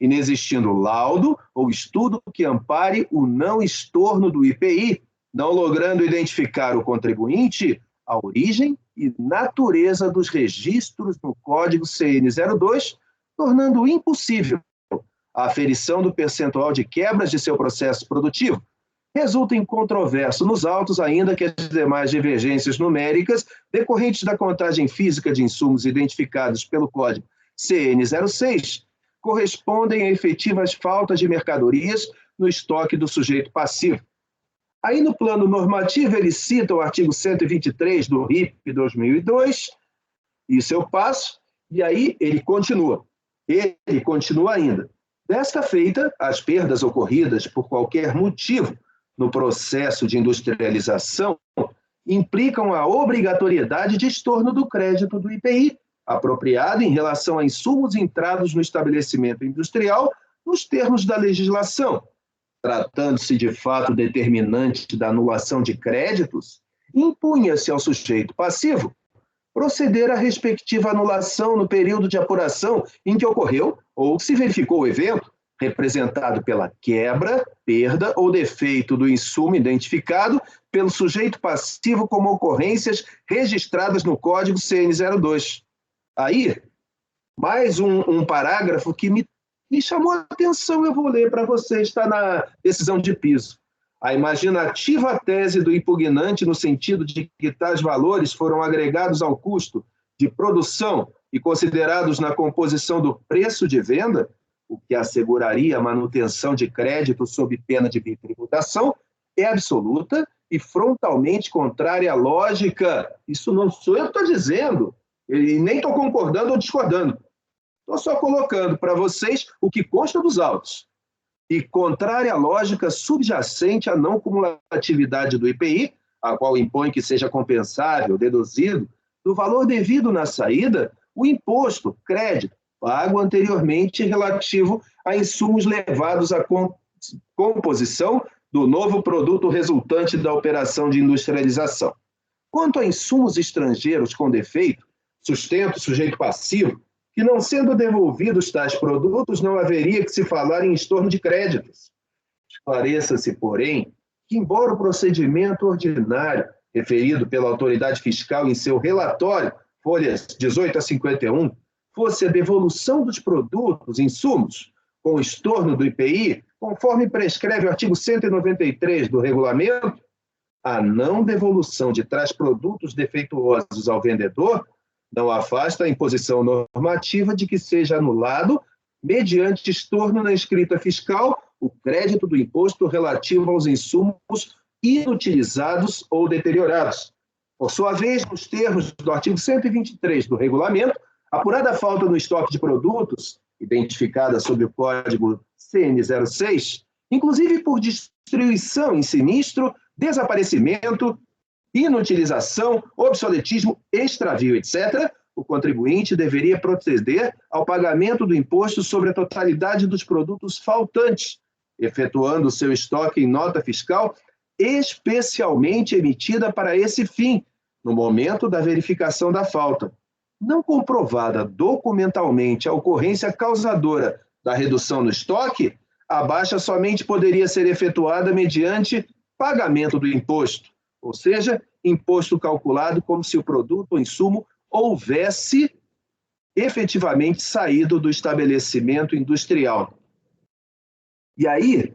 inexistindo laudo ou estudo que ampare o não estorno do IPI, não logrando identificar o contribuinte a origem e natureza dos registros no Código CN02, tornando impossível a aferição do percentual de quebras de seu processo produtivo. Resulta incontroverso nos autos, ainda que as demais divergências numéricas decorrentes da contagem física de insumos identificados pelo Código CN06 correspondem a efetivas faltas de mercadorias no estoque do sujeito passivo. Aí, no plano normativo, ele cita o artigo 123 do RIP 2002, isso eu passo, e aí ele continua ainda. Desta feita, as perdas ocorridas por qualquer motivo no processo de industrialização implicam a obrigatoriedade de estorno do crédito do IPI, apropriado em relação a insumos entrados no estabelecimento industrial nos termos da legislação. Tratando-se de fato determinante da anulação de créditos, impunha-se ao sujeito passivo proceder à respectiva anulação no período de apuração em que ocorreu ou se verificou o evento, representado pela quebra, perda ou defeito do insumo identificado pelo sujeito passivo como ocorrências registradas no Código CN02. Aí, mais um parágrafo que me chamou a atenção, eu vou ler para vocês, está na decisão de piso. A imaginativa tese do impugnante no sentido de que tais valores foram agregados ao custo de produção e considerados na composição do preço de venda, o que asseguraria a manutenção de crédito sob pena de bitributação, é absoluta e frontalmente contrária à lógica. Isso não sou eu que estou dizendo, e nem estou concordando ou discordando. Estou só colocando para vocês o que consta dos autos. E contrária à lógica subjacente à não cumulatividade do IPI, a qual impõe que seja compensável, deduzido, do valor devido na saída, o imposto, crédito, pago anteriormente relativo a insumos levados à composição do novo produto resultante da operação de industrialização. Quanto a insumos estrangeiros com defeito, sustento sujeito passivo, que não sendo devolvidos tais produtos, não haveria que se falar em estorno de créditos. Esclareça-se, porém, que embora o procedimento ordinário referido pela autoridade fiscal em seu relatório, folhas 18 a 51, fosse a devolução dos produtos, insumos, com estorno do IPI, conforme prescreve o artigo 193 do regulamento, a não devolução de tais produtos defeituosos ao vendedor não afasta a imposição normativa de que seja anulado, mediante estorno na escrita fiscal, o crédito do imposto relativo aos insumos inutilizados ou deteriorados. Por sua vez, nos termos do artigo 123 do regulamento, apurada a falta no estoque de produtos, identificada sob o Código CN06, inclusive por destruição em sinistro, desaparecimento, inutilização, obsoletismo, extravio, etc., o contribuinte deveria proceder ao pagamento do imposto sobre a totalidade dos produtos faltantes, efetuando seu estoque em nota fiscal especialmente emitida para esse fim, no momento da verificação da falta. Não comprovada documentalmente a ocorrência causadora da redução no estoque, a baixa somente poderia ser efetuada mediante pagamento do imposto, ou seja, imposto calculado como se o produto ou insumo houvesse efetivamente saído do estabelecimento industrial. E aí,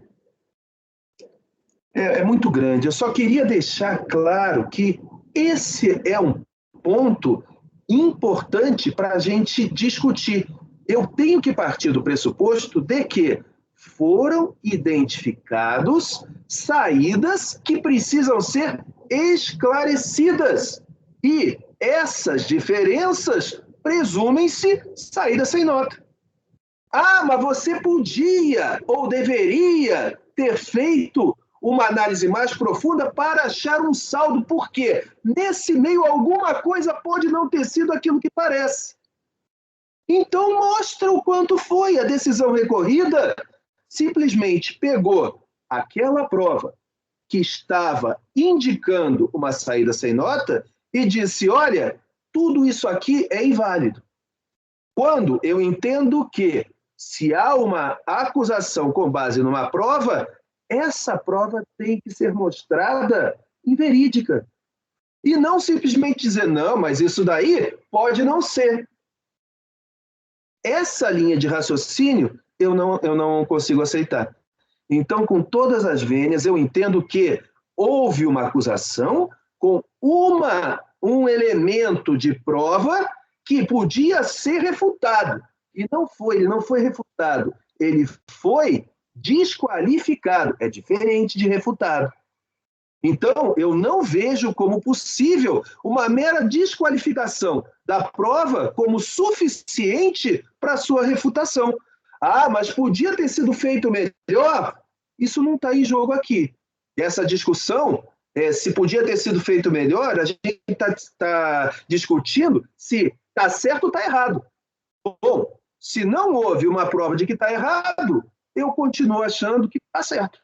é muito grande. Eu só queria deixar claro que esse é um ponto importante para a gente discutir. Eu tenho que partir do pressuposto de que foram identificados saídas que precisam ser esclarecidas. E essas diferenças presumem-se saídas sem nota. Ah, mas você podia ou deveria ter feito uma análise mais profunda para achar um saldo, porque nesse meio alguma coisa pode não ter sido aquilo que parece. Então mostra o quanto foi a decisão recorrida, simplesmente pegou aquela prova que estava indicando uma saída sem nota e disse, olha, tudo isso aqui é inválido. Quando eu entendo que se há uma acusação com base numa prova, essa prova tem que ser mostrada inverídica. E não simplesmente dizer, não, mas isso daí pode não ser. Essa linha de raciocínio eu não consigo aceitar. Então, com todas as vênias, eu entendo que houve uma acusação com um elemento de prova que podia ser refutado. E não foi, ele não foi refutado, ele foi desqualificado. É diferente de refutado. Então, eu não vejo como possível uma mera desqualificação da prova como suficiente para sua refutação. Ah, mas podia ter sido feito melhor? Isso não está em jogo aqui. Essa discussão, se podia ter sido feito melhor, a gente está discutindo se está certo ou está errado. Bom, se não houve uma prova de que está errado, eu continuo achando que está certo.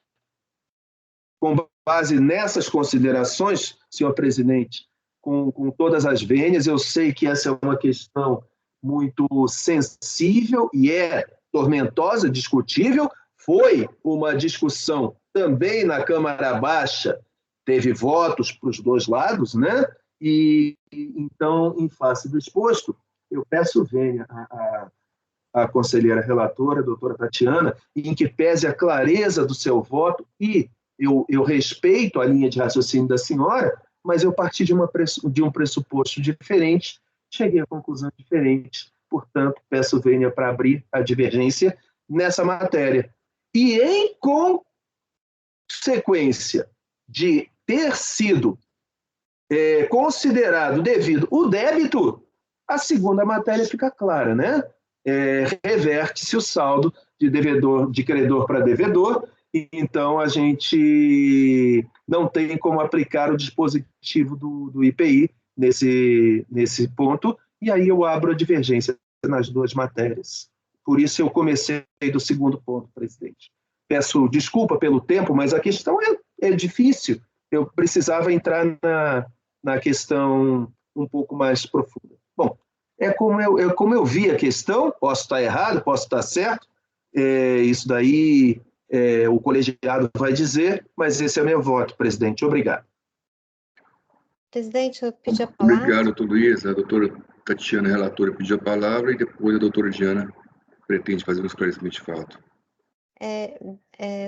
Com base nessas considerações, senhor presidente, com todas as vênias, eu sei que essa é uma questão muito sensível e é tormentosa, discutível. Foi uma discussão também na Câmara Baixa, teve votos para os dois lados, né? E então, em face do exposto, eu peço vênia à conselheira relatora, a doutora Tatiana, em que pese a clareza do seu voto e eu respeito a linha de raciocínio da senhora, mas eu parti de um pressuposto diferente, cheguei a conclusão diferente. Portanto, peço vênia para abrir a divergência nessa matéria. E em consequência de ter sido considerado devido o débito, a segunda matéria fica clara, né? Reverte-se o saldo de credor para devedor, então a gente não tem como aplicar o dispositivo do IPI nesse ponto, e aí eu abro a divergência nas duas matérias. Por isso eu comecei do segundo ponto, presidente. Peço desculpa pelo tempo, mas a questão é difícil. Eu precisava entrar na questão um pouco mais profunda. Bom, como eu vi a questão, posso estar errado, posso estar certo, isso daí o colegiado vai dizer, mas esse é o meu voto, presidente. Obrigado. Presidente, eu pedi a palavra. Obrigado, doutor Luiz. A doutora Tatiana, relatora, pediu a palavra e depois a doutora Diana pretende fazer um esclarecimento de fato.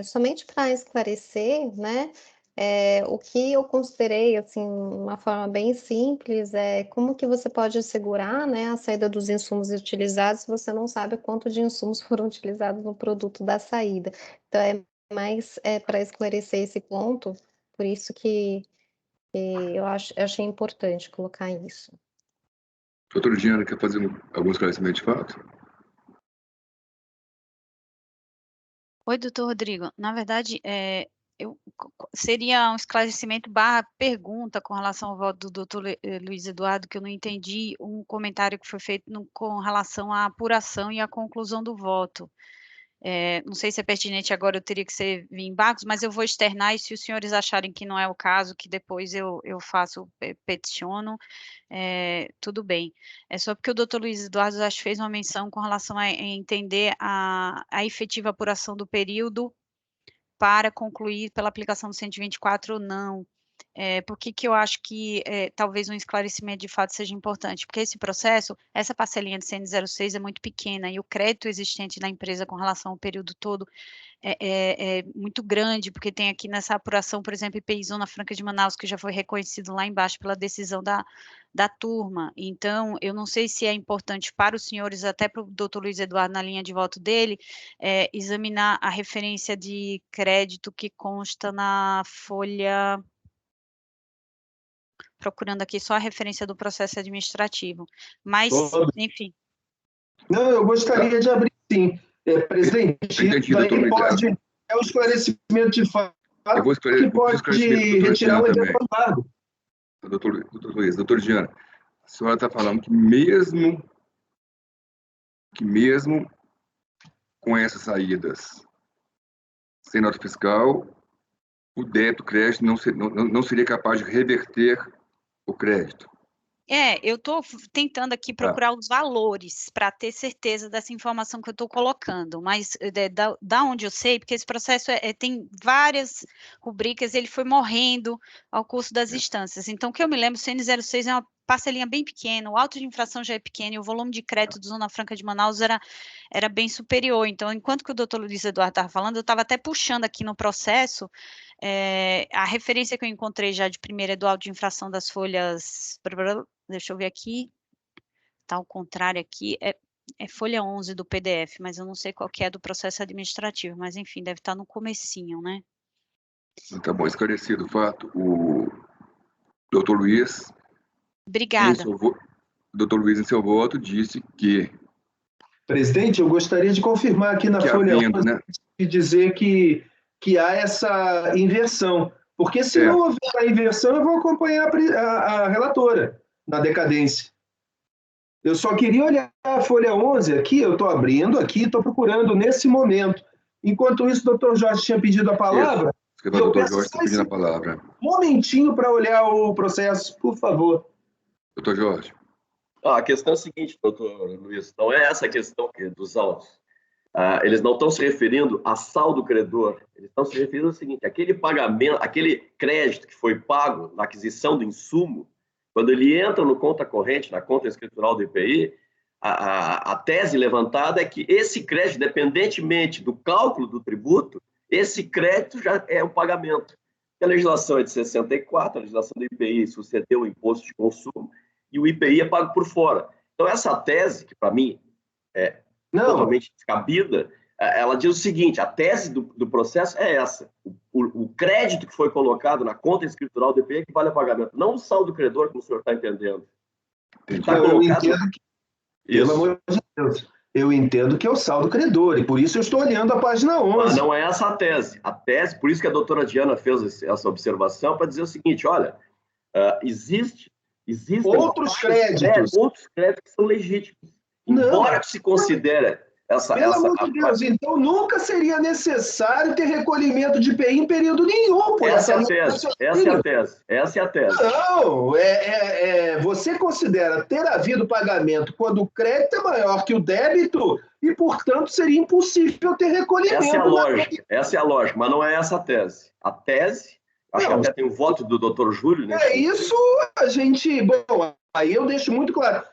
Somente para esclarecer, né? O que eu considerei, assim, uma forma bem simples, como que você pode assegurar, né, a saída dos insumos utilizados se você não sabe quanto de insumos foram utilizados no produto da saída. Então, mais para esclarecer esse ponto, por isso que eu achei importante colocar isso. Doutora Diana, quer fazer algum esclarecimento de fato? Oi, doutor Rodrigo. Na verdade, seria um esclarecimento / pergunta com relação ao voto do doutor Luiz Eduardo, que eu não entendi um comentário que foi feito com relação à apuração e à conclusão do voto. Não sei se é pertinente agora, eu teria que ser em Barcos, mas eu vou externar, e se os senhores acharem que não é o caso, que depois eu peticiono, tudo bem. É só porque o doutor Luiz Eduardo, acho que fez uma menção com relação a entender a efetiva apuração do período para concluir pela aplicação do 124 ou não. Por que eu acho que talvez um esclarecimento de fato seja importante? Porque esse processo, essa parcelinha de CN06 é muito pequena e o crédito existente da empresa com relação ao período todo é muito grande, porque tem aqui nessa apuração, por exemplo, IPI Zona Franca de Manaus, que já foi reconhecido lá embaixo pela decisão da turma. Então, eu não sei se é importante para os senhores, até para o doutor Luiz Eduardo, na linha de voto dele, examinar a referência de crédito que consta na folha... Procurando aqui só a referência do processo administrativo. Mas, enfim. Não, eu gostaria de abrir, sim. Presidente, daí pode... É um esclarecimento de fato que pode retirar o evento embargo. Doutor Luiz, doutor Diana, a senhora está falando que mesmo com essas saídas sem nota fiscal, o débito, crédito não seria capaz de reverter o crédito. Eu estou tentando aqui procurar os valores para ter certeza dessa informação que eu estou colocando, mas da onde eu sei, porque esse processo tem várias rubricas, ele foi morrendo ao curso das instâncias. Então, o que eu me lembro, o CN06 é uma parcelinha bem pequena, o auto de infração já é pequeno e o volume de crédito do Zona Franca de Manaus era bem superior. Então, enquanto que o doutor Luiz Eduardo estava falando, eu estava até puxando aqui no processo a referência que eu encontrei já de primeira é do auto de infração das folhas... Deixa eu ver aqui, está ao contrário aqui, é folha 11 do PDF, mas eu não sei qual que é do processo administrativo, mas enfim, deve estar no comecinho, né? Tá bom, esclarecido o fato. O doutor Luiz... Obrigada. Doutor Luiz, em seu voto, disse que... Presidente, eu gostaria de confirmar aqui na folha 11, né? E dizer que há essa inversão, porque se não houver a inversão, eu vou acompanhar a relatora na decadência. Eu só queria olhar a folha 11 aqui, eu estou abrindo aqui, estou procurando nesse momento. Enquanto isso, o doutor Jorge tinha pedido a palavra. O doutor Jorge está pedindo a palavra. Um momentinho para olhar o processo, por favor. Doutor Jorge. A questão é a seguinte, doutor Luiz, não é essa a questão dos autos. Eles não estão se referindo a saldo credor, eles estão se referindo ao seguinte, aquele pagamento, aquele crédito que foi pago na aquisição do insumo, quando ele entra no conta corrente, na conta escritural do IPI, a tese levantada é que esse crédito, independentemente do cálculo do tributo, esse crédito já é um pagamento. A legislação é de 64, a legislação do IPI sucedeu o imposto de consumo, e o IPI é pago por fora. Então, essa tese, que para mim é totalmente descabida, ela diz o seguinte, a tese do processo é essa, o crédito que foi colocado na conta escritural do IPI equivale a pagamento, não o saldo credor, como o senhor está entendendo. Eu entendo que, pelo amor de Deus, eu entendo que é o saldo credor, e por isso eu estou olhando a página 11. Mas não é essa a tese. A tese, por isso que a doutora Diana fez essa observação, para dizer o seguinte, olha, existem outros créditos. Outros créditos que são legítimos. Embora que se considere Pelo amor de Deus, então nunca seria necessário ter recolhimento de IPI em período nenhum. Essa é a tese. Não, você considera ter havido pagamento quando o crédito é maior que o débito e, portanto, seria impossível ter recolhimento. Essa é a lógica, mas não é essa a tese. A tese, acho que até tem o voto do doutor Júlio. Né? Isso a gente... Bom, aí eu deixo muito claro.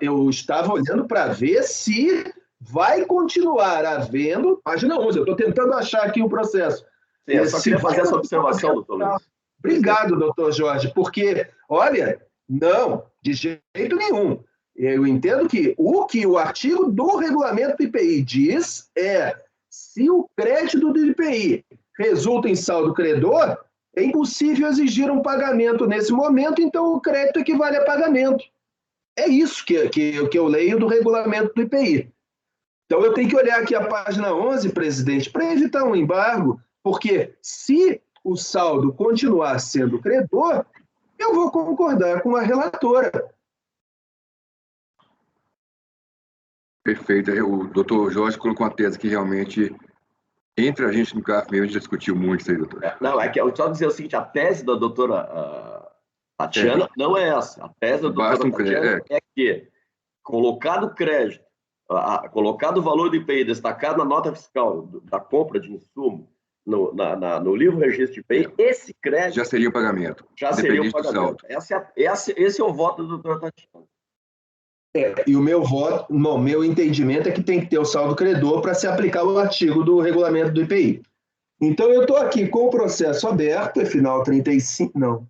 Eu estava olhando para ver se vai continuar havendo... Página 11, eu estou tentando achar aqui o processo. Sim, eu só queria fazer essa observação, doutor Luiz. Obrigado, doutor Jorge, porque, olha, não, de jeito nenhum. Eu entendo que o artigo do regulamento do IPI diz se o crédito do IPI resulta em saldo credor, é impossível exigir um pagamento nesse momento, então o crédito equivale a pagamento. É isso que eu leio do regulamento do IPI. Então, eu tenho que olhar aqui a página 11, presidente, para evitar um embargo, porque se o saldo continuar sendo credor, eu vou concordar com a relatora. Perfeito. O doutor Jorge colocou uma tese que realmente, entre a gente no CAF mesmo, a gente já discutiu muito isso aí, doutor. Não, é que eu só dizer o seguinte, a tese da doutora Tatiana não é essa. A tese da doutora Tatiana é que, colocado crédito, colocado o valor do IPI destacado na nota fiscal da compra de insumo, no livro registro de IPI, esse crédito... Já seria o pagamento. Já seria o pagamento. Esse é o voto do doutor Tatiana. E o meu voto, meu entendimento é que tem que ter o saldo credor para se aplicar o artigo do regulamento do IPI. Então, eu estou aqui com o processo aberto, é final 35, não.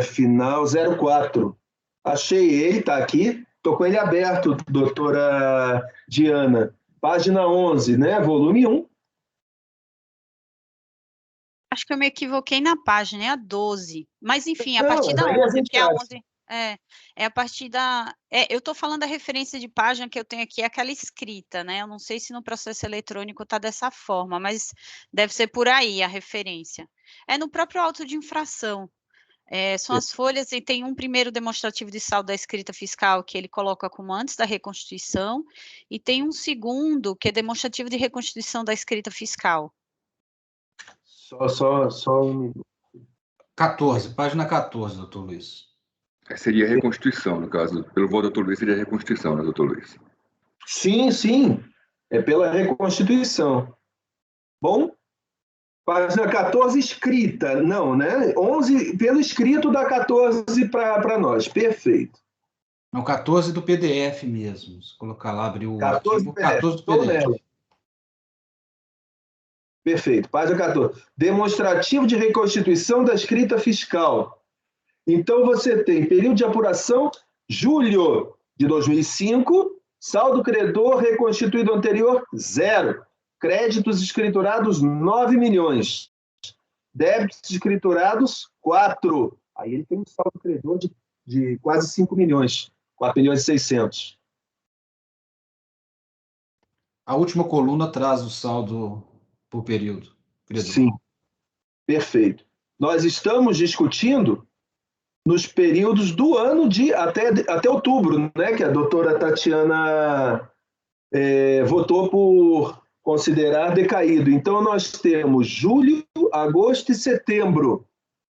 Final 04. Achei ele, está aqui. Estou com ele aberto, doutora Diana. Página 11, né? Volume 1. Acho que eu me equivoquei na página, é a 12. Mas, enfim, a partir da 11, porque a 11... É a partir da... eu estou falando da referência de página que eu tenho aqui, é aquela escrita, né? Eu não sei se no processo eletrônico está dessa forma, mas deve ser por aí a referência. É no próprio auto de infração. São as folhas, e tem um primeiro demonstrativo de saldo da escrita fiscal que ele coloca como antes da reconstituição, e tem um segundo que é demonstrativo de reconstituição da escrita fiscal. Só um minuto. 14, página 14, doutor Luiz. Seria a reconstituição, no caso. Pelo voto do doutor Luiz, seria a reconstituição, né, doutor Luiz? Sim, sim. É pela reconstituição. Bom, página 14 escrita, não, né? 11, pelo escrito da 14 para nós. Perfeito. Não, 14 do PDF mesmo. Se colocar lá, abrir o 14 arquivo, 14 do PDF. Perfeito. Página 14. Demonstrativo de reconstituição da escrita fiscal. Então, você tem período de apuração, julho de 2005, saldo credor reconstituído anterior, 0. Créditos escriturados, 9 milhões. Débitos escriturados, 4. Aí ele tem um saldo credor de quase 5 milhões, 4 milhões e 600. A última coluna traz o saldo por período. Credor. Sim, perfeito. Nós estamos discutindo nos períodos do ano de até outubro, né, que a doutora Tatiana votou por considerar decaído. Então, nós temos julho, agosto e setembro,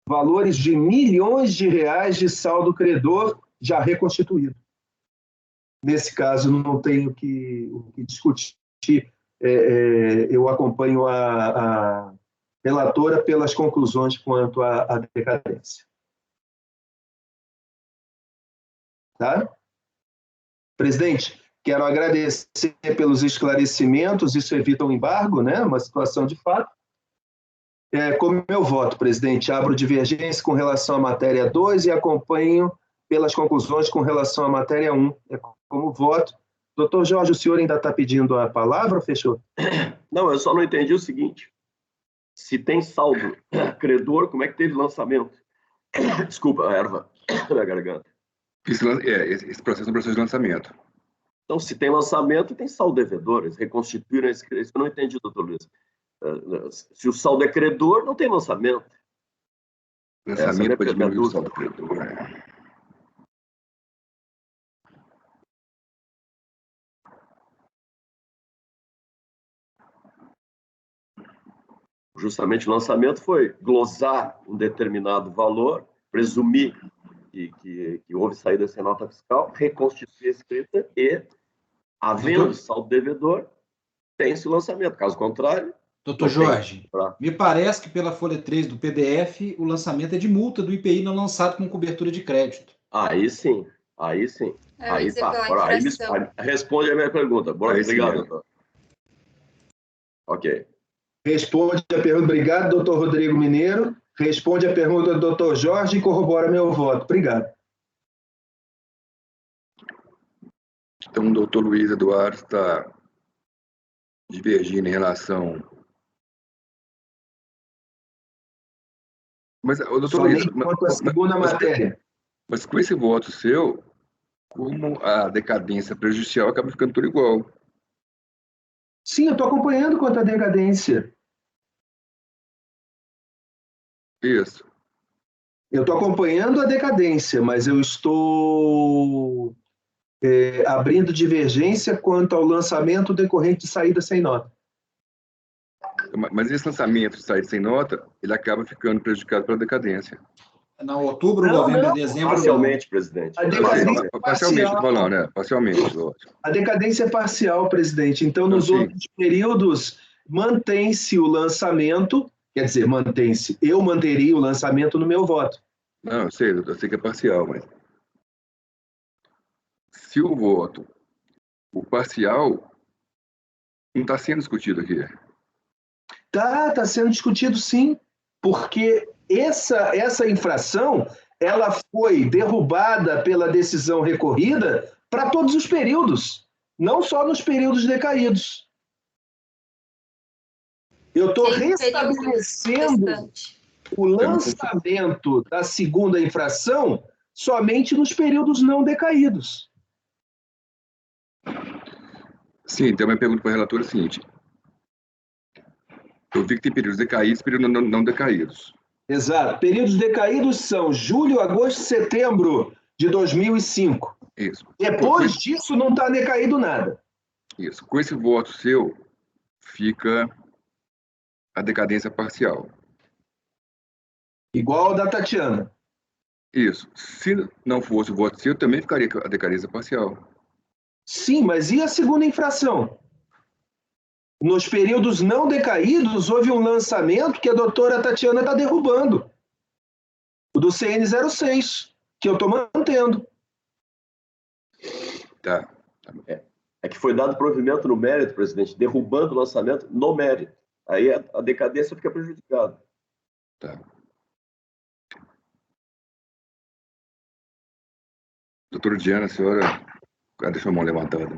valores de milhões de reais de saldo credor já reconstituído. Nesse caso, não tenho o que discutir. Eu acompanho a relatora pelas conclusões quanto à decadência. Tá? Presidente, quero agradecer pelos esclarecimentos, isso evita um embargo, né? Uma situação de fato. Como meu voto, presidente, abro divergência com relação à matéria 2 e acompanho pelas conclusões com relação à matéria 1. Como voto. Doutor Jorge, o senhor ainda está pedindo a palavra ou fechou? Não, eu só não entendi o seguinte. Se tem saldo credor, como é que teve lançamento? Desculpa, a erva na garganta. Esse processo é um processo de lançamento. Então, se tem lançamento, tem saldo devedor. Eles reconstituíram esse crédito. Isso eu não entendi, doutor Luiz. Se o saldo é credor, não tem lançamento. Lançamento pode diminuir o saldo credor. Justamente o lançamento foi glosar um determinado valor, presumir que houve saída sem nota fiscal, reconstituir a escrita e, havendo saldo devedor, tem-se o lançamento. Caso contrário... Doutor Jorge, me parece que pela folha 3 do PDF, o lançamento é de multa do IPI não lançado com cobertura de crédito. Aí sim. Aí tá. Responde a minha pergunta. Obrigado, doutor. Ok. Responde a pergunta. Obrigado, doutor Rodrigo Mineiro. Responde a pergunta do doutor Jorge e corrobora meu voto. Obrigado. Então, o doutor Luiz Eduardo está divergindo em relação... Mas, doutor Luiz... quanto à segunda matéria. Mas com esse voto seu, como a decadência prejudicial acaba ficando tudo igual. Sim, eu estou acompanhando quanto à decadência. Isso. Eu estou acompanhando a decadência, mas eu estou abrindo divergência quanto ao lançamento decorrente de saída sem nota. Mas esse lançamento de saída sem nota, ele acaba ficando prejudicado pela decadência. Não, outubro, novembro e dezembro. Parcialmente, presidente. A decadência é Parcialmente, parcial. falando, né? Parcialmente, lógico. A decadência é parcial, presidente. Então, nos sim. outros períodos, mantém-se o lançamento, quer dizer, mantém-se. Eu manteria o lançamento no meu voto. Não, eu sei que é parcial, mas se o voto, o parcial, não está sendo discutido aqui. Tá sendo discutido sim, porque essa infração, ela foi derrubada pela decisão recorrida para todos os períodos, não só nos períodos decaídos. Eu estou restabelecendo o lançamento da segunda infração somente nos períodos não decaídos. Sim, então minha pergunta para a relatora é a seguinte. Eu vi que tem períodos decaídos e períodos não decaídos. Exato. Períodos decaídos são julho, agosto e setembro de 2005. Isso. Depois disso, não está decaído nada. Isso. Com esse voto seu, fica a decadência parcial. Igual ao da Tatiana. Isso. Se não fosse o voto seu, também ficaria a decadência parcial. Sim, mas e a segunda infração? Nos períodos não decaídos, houve um lançamento que a doutora Tatiana está derrubando. O do CN 06, que eu estou mantendo. Tá. É que foi dado provimento no mérito, presidente, derrubando o lançamento no mérito. Aí a decadência fica prejudicada. Tá. Doutora Diana, a senhora deixou a mão levantada.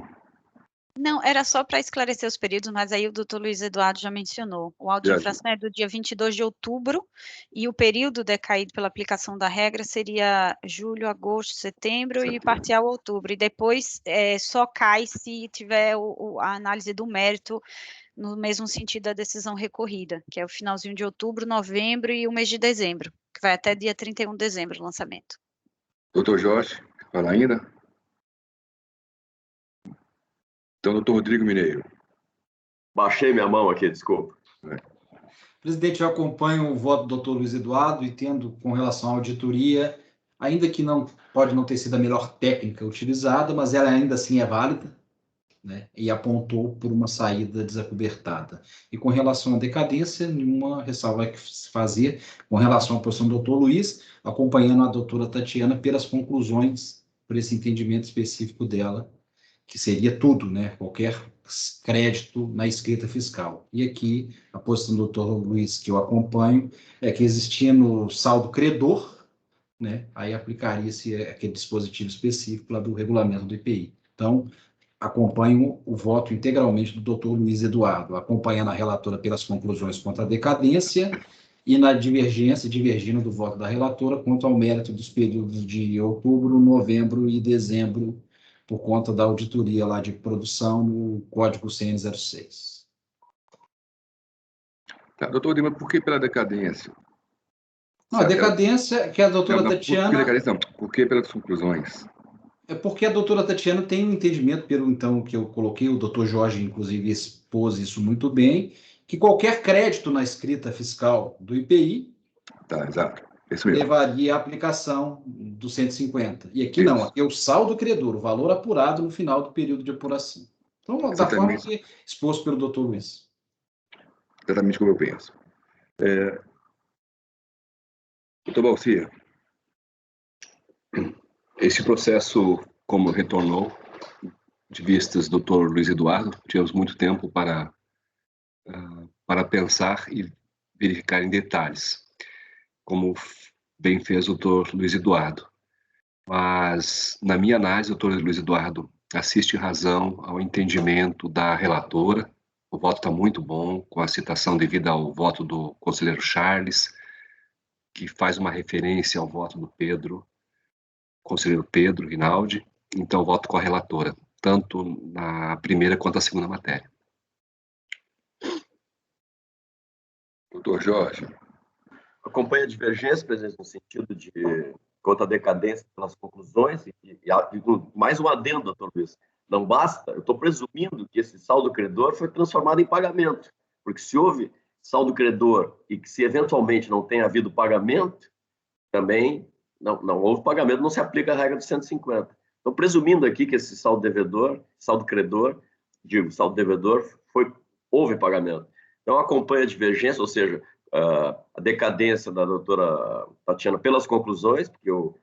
Não, era só para esclarecer os períodos, mas aí o doutor Luiz Eduardo já mencionou. O auto de infração é do dia 22 de outubro e o período decaído pela aplicação da regra seria julho, agosto, setembro e parcial outubro. E depois só cai se tiver a análise do mérito no mesmo sentido da decisão recorrida, que é o finalzinho de outubro, novembro e o mês de dezembro, que vai até dia 31 de dezembro o lançamento. Doutor Jorge, quer falar ainda? Então, doutor Rodrigo Mineiro. Baixei minha mão aqui, desculpa. Presidente, eu acompanho o voto do doutor Luiz Eduardo e tendo com relação à auditoria, ainda que pode não ter sido a melhor técnica utilizada, mas ela ainda assim é válida, né? E apontou por uma saída desacobertada. E com relação à decadência, nenhuma ressalva que se fazer com relação à posição do doutor Luiz, acompanhando a doutora Tatiana pelas conclusões, por esse entendimento específico dela, que seria tudo, né? Qualquer crédito na escrita fiscal. E aqui, a posição do doutor Luiz, que eu acompanho, é que existindo saldo credor, né? Aí aplicaria-se aquele dispositivo específico lá do regulamento do IPI. Então, acompanho o voto integralmente do doutor Luiz Eduardo, acompanhando a relatora pelas conclusões quanto à decadência e na divergindo do voto da relatora quanto ao mérito dos períodos de outubro, novembro e dezembro, por conta da auditoria lá de produção no Código CN 06. Tá, doutor Lima, por que pela decadência? Não, a decadência que a doutora Tatiana... Por que decadência? Não, por que pelas conclusões? É porque a doutora Tatiana tem um entendimento, pelo então que eu coloquei, o doutor Jorge, inclusive, expôs isso muito bem, que qualquer crédito na escrita fiscal do IPI tá, exato. Levaria à aplicação do 150. E aqui não, aqui é o saldo credor, o valor apurado no final do período de apuração. Então, da forma que exposto pelo doutor Luiz. Exatamente como eu penso. Doutor Balcia. Esse processo, como retornou de vistas do doutor Luiz Eduardo, tivemos muito tempo para pensar e verificar em detalhes, como bem fez o doutor Luiz Eduardo. Mas, na minha análise, o doutor Luiz Eduardo assiste razão ao entendimento da relatora. O voto está muito bom, com a citação devida ao voto do conselheiro Charles, que faz uma referência ao voto do conselheiro Pedro Rinaldi. Então, voto com a relatora, tanto na primeira quanto na segunda matéria. Doutor Jorge. Acompanha a divergência, presidente, no sentido de quanto à decadência pelas conclusões, e mais um adendo, doutor Luiz. Não basta, eu estou presumindo que esse saldo credor foi transformado em pagamento, porque se houve saldo credor e que se eventualmente não tenha havido pagamento, também não houve pagamento, não se aplica a regra dos 150. Então, presumindo aqui que esse saldo devedor, saldo devedor, houve pagamento. Então, acompanha a divergência, ou seja, a decadência da doutora Tatiana pelas conclusões, porque eu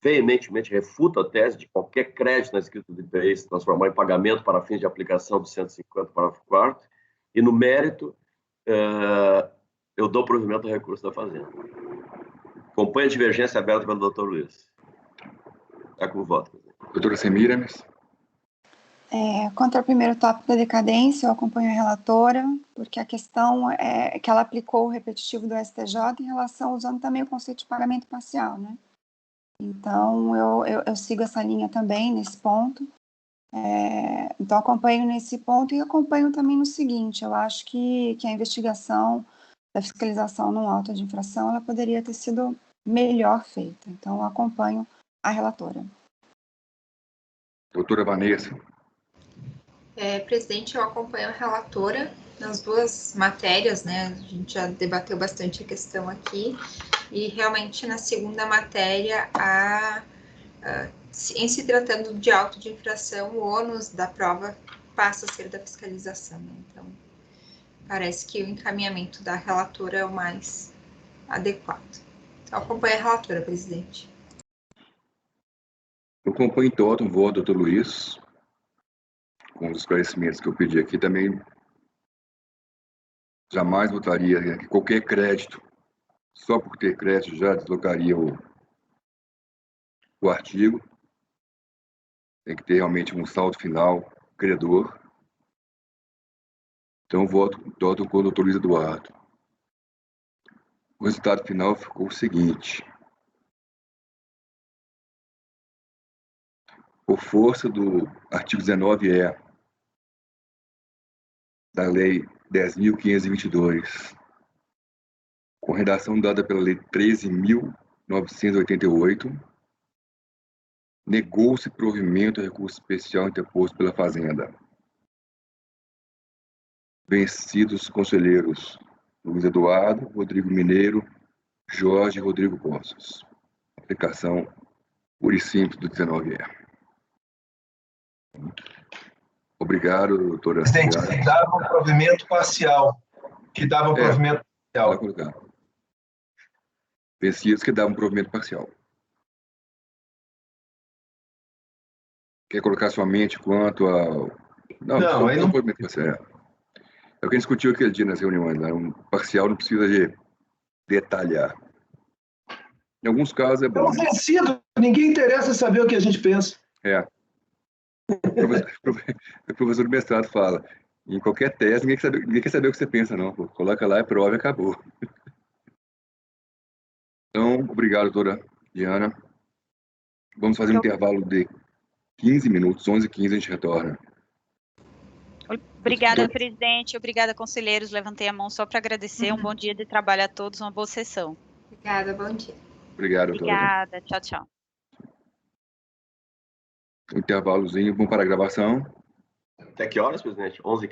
veementemente refuto a tese de qualquer crédito na escrita do IPI se transformar em pagamento para fins de aplicação do 150, parágrafo 4º, e no mérito, eu dou provimento ao recurso da Fazenda. Acompanha a divergência aberta pelo doutor Luiz. Está com o voto. Doutora Semíria. Quanto ao primeiro tópico da decadência, eu acompanho a relatora, porque a questão é que ela aplicou o repetitivo do STJ em relação, usando também o conceito de pagamento parcial, né? Então, eu sigo essa linha também, nesse ponto. Então, acompanho nesse ponto e acompanho também no seguinte, eu acho que a investigação da fiscalização num auto de infração, ela poderia ter sido melhor feita. Então, eu acompanho a relatora. Doutora Vanessa. Presidente, eu acompanho a relatora nas duas matérias, né? A gente já debateu bastante a questão aqui, e realmente na segunda matéria, em se tratando de auto de infração, o ônus da prova passa a ser da fiscalização, né? Então, parece que o encaminhamento da relatora é o mais adequado. Então, acompanho a relatora, presidente. Eu acompanho em todo o voto, doutor Luiz, com os esclarecimentos que eu pedi aqui. Também jamais votaria que qualquer crédito, só por ter crédito, já deslocaria o artigo. Tem que ter realmente um saldo final credor. Então, voto com o doutor Luiz Eduardo. O resultado final ficou o seguinte. Por força do artigo 19-E da Lei 10.522, com redação dada pela Lei 13.988, negou-se provimento a recurso especial interposto pela Fazenda. Vencidos os conselheiros Luiz Eduardo, Rodrigo Mineiro, Jorge e Rodrigo Poços. Aplicação pura e simples do 19-E. Obrigado, doutora. Presidente, que dava um provimento parcial. Vencidos que davam um provimento parcial. Quer colocar somente quanto ao... Não, aí não provimento parcial. É o que a gente discutiu aquele dia nas reuniões, né? Um parcial não precisa de detalhar. Em alguns casos é bom. É vencido, ninguém interessa saber o que a gente pensa. O professor do mestrado fala, em qualquer tese, ninguém quer saber o que você pensa, não. Pô. Coloca lá, é prova e acabou. Então, obrigado, doutora Diana. Vamos fazer um intervalo de 15 minutos, 11h15 a gente retorna. Obrigada, presidente. Obrigada, conselheiros. Levantei a mão só para agradecer. Um bom dia de trabalho a todos, uma boa sessão. Obrigada, bom dia. Obrigado, doutora. Obrigada, tchau, tchau. Um intervalozinho, vamos para a gravação. Até que horas, presidente? 11h15?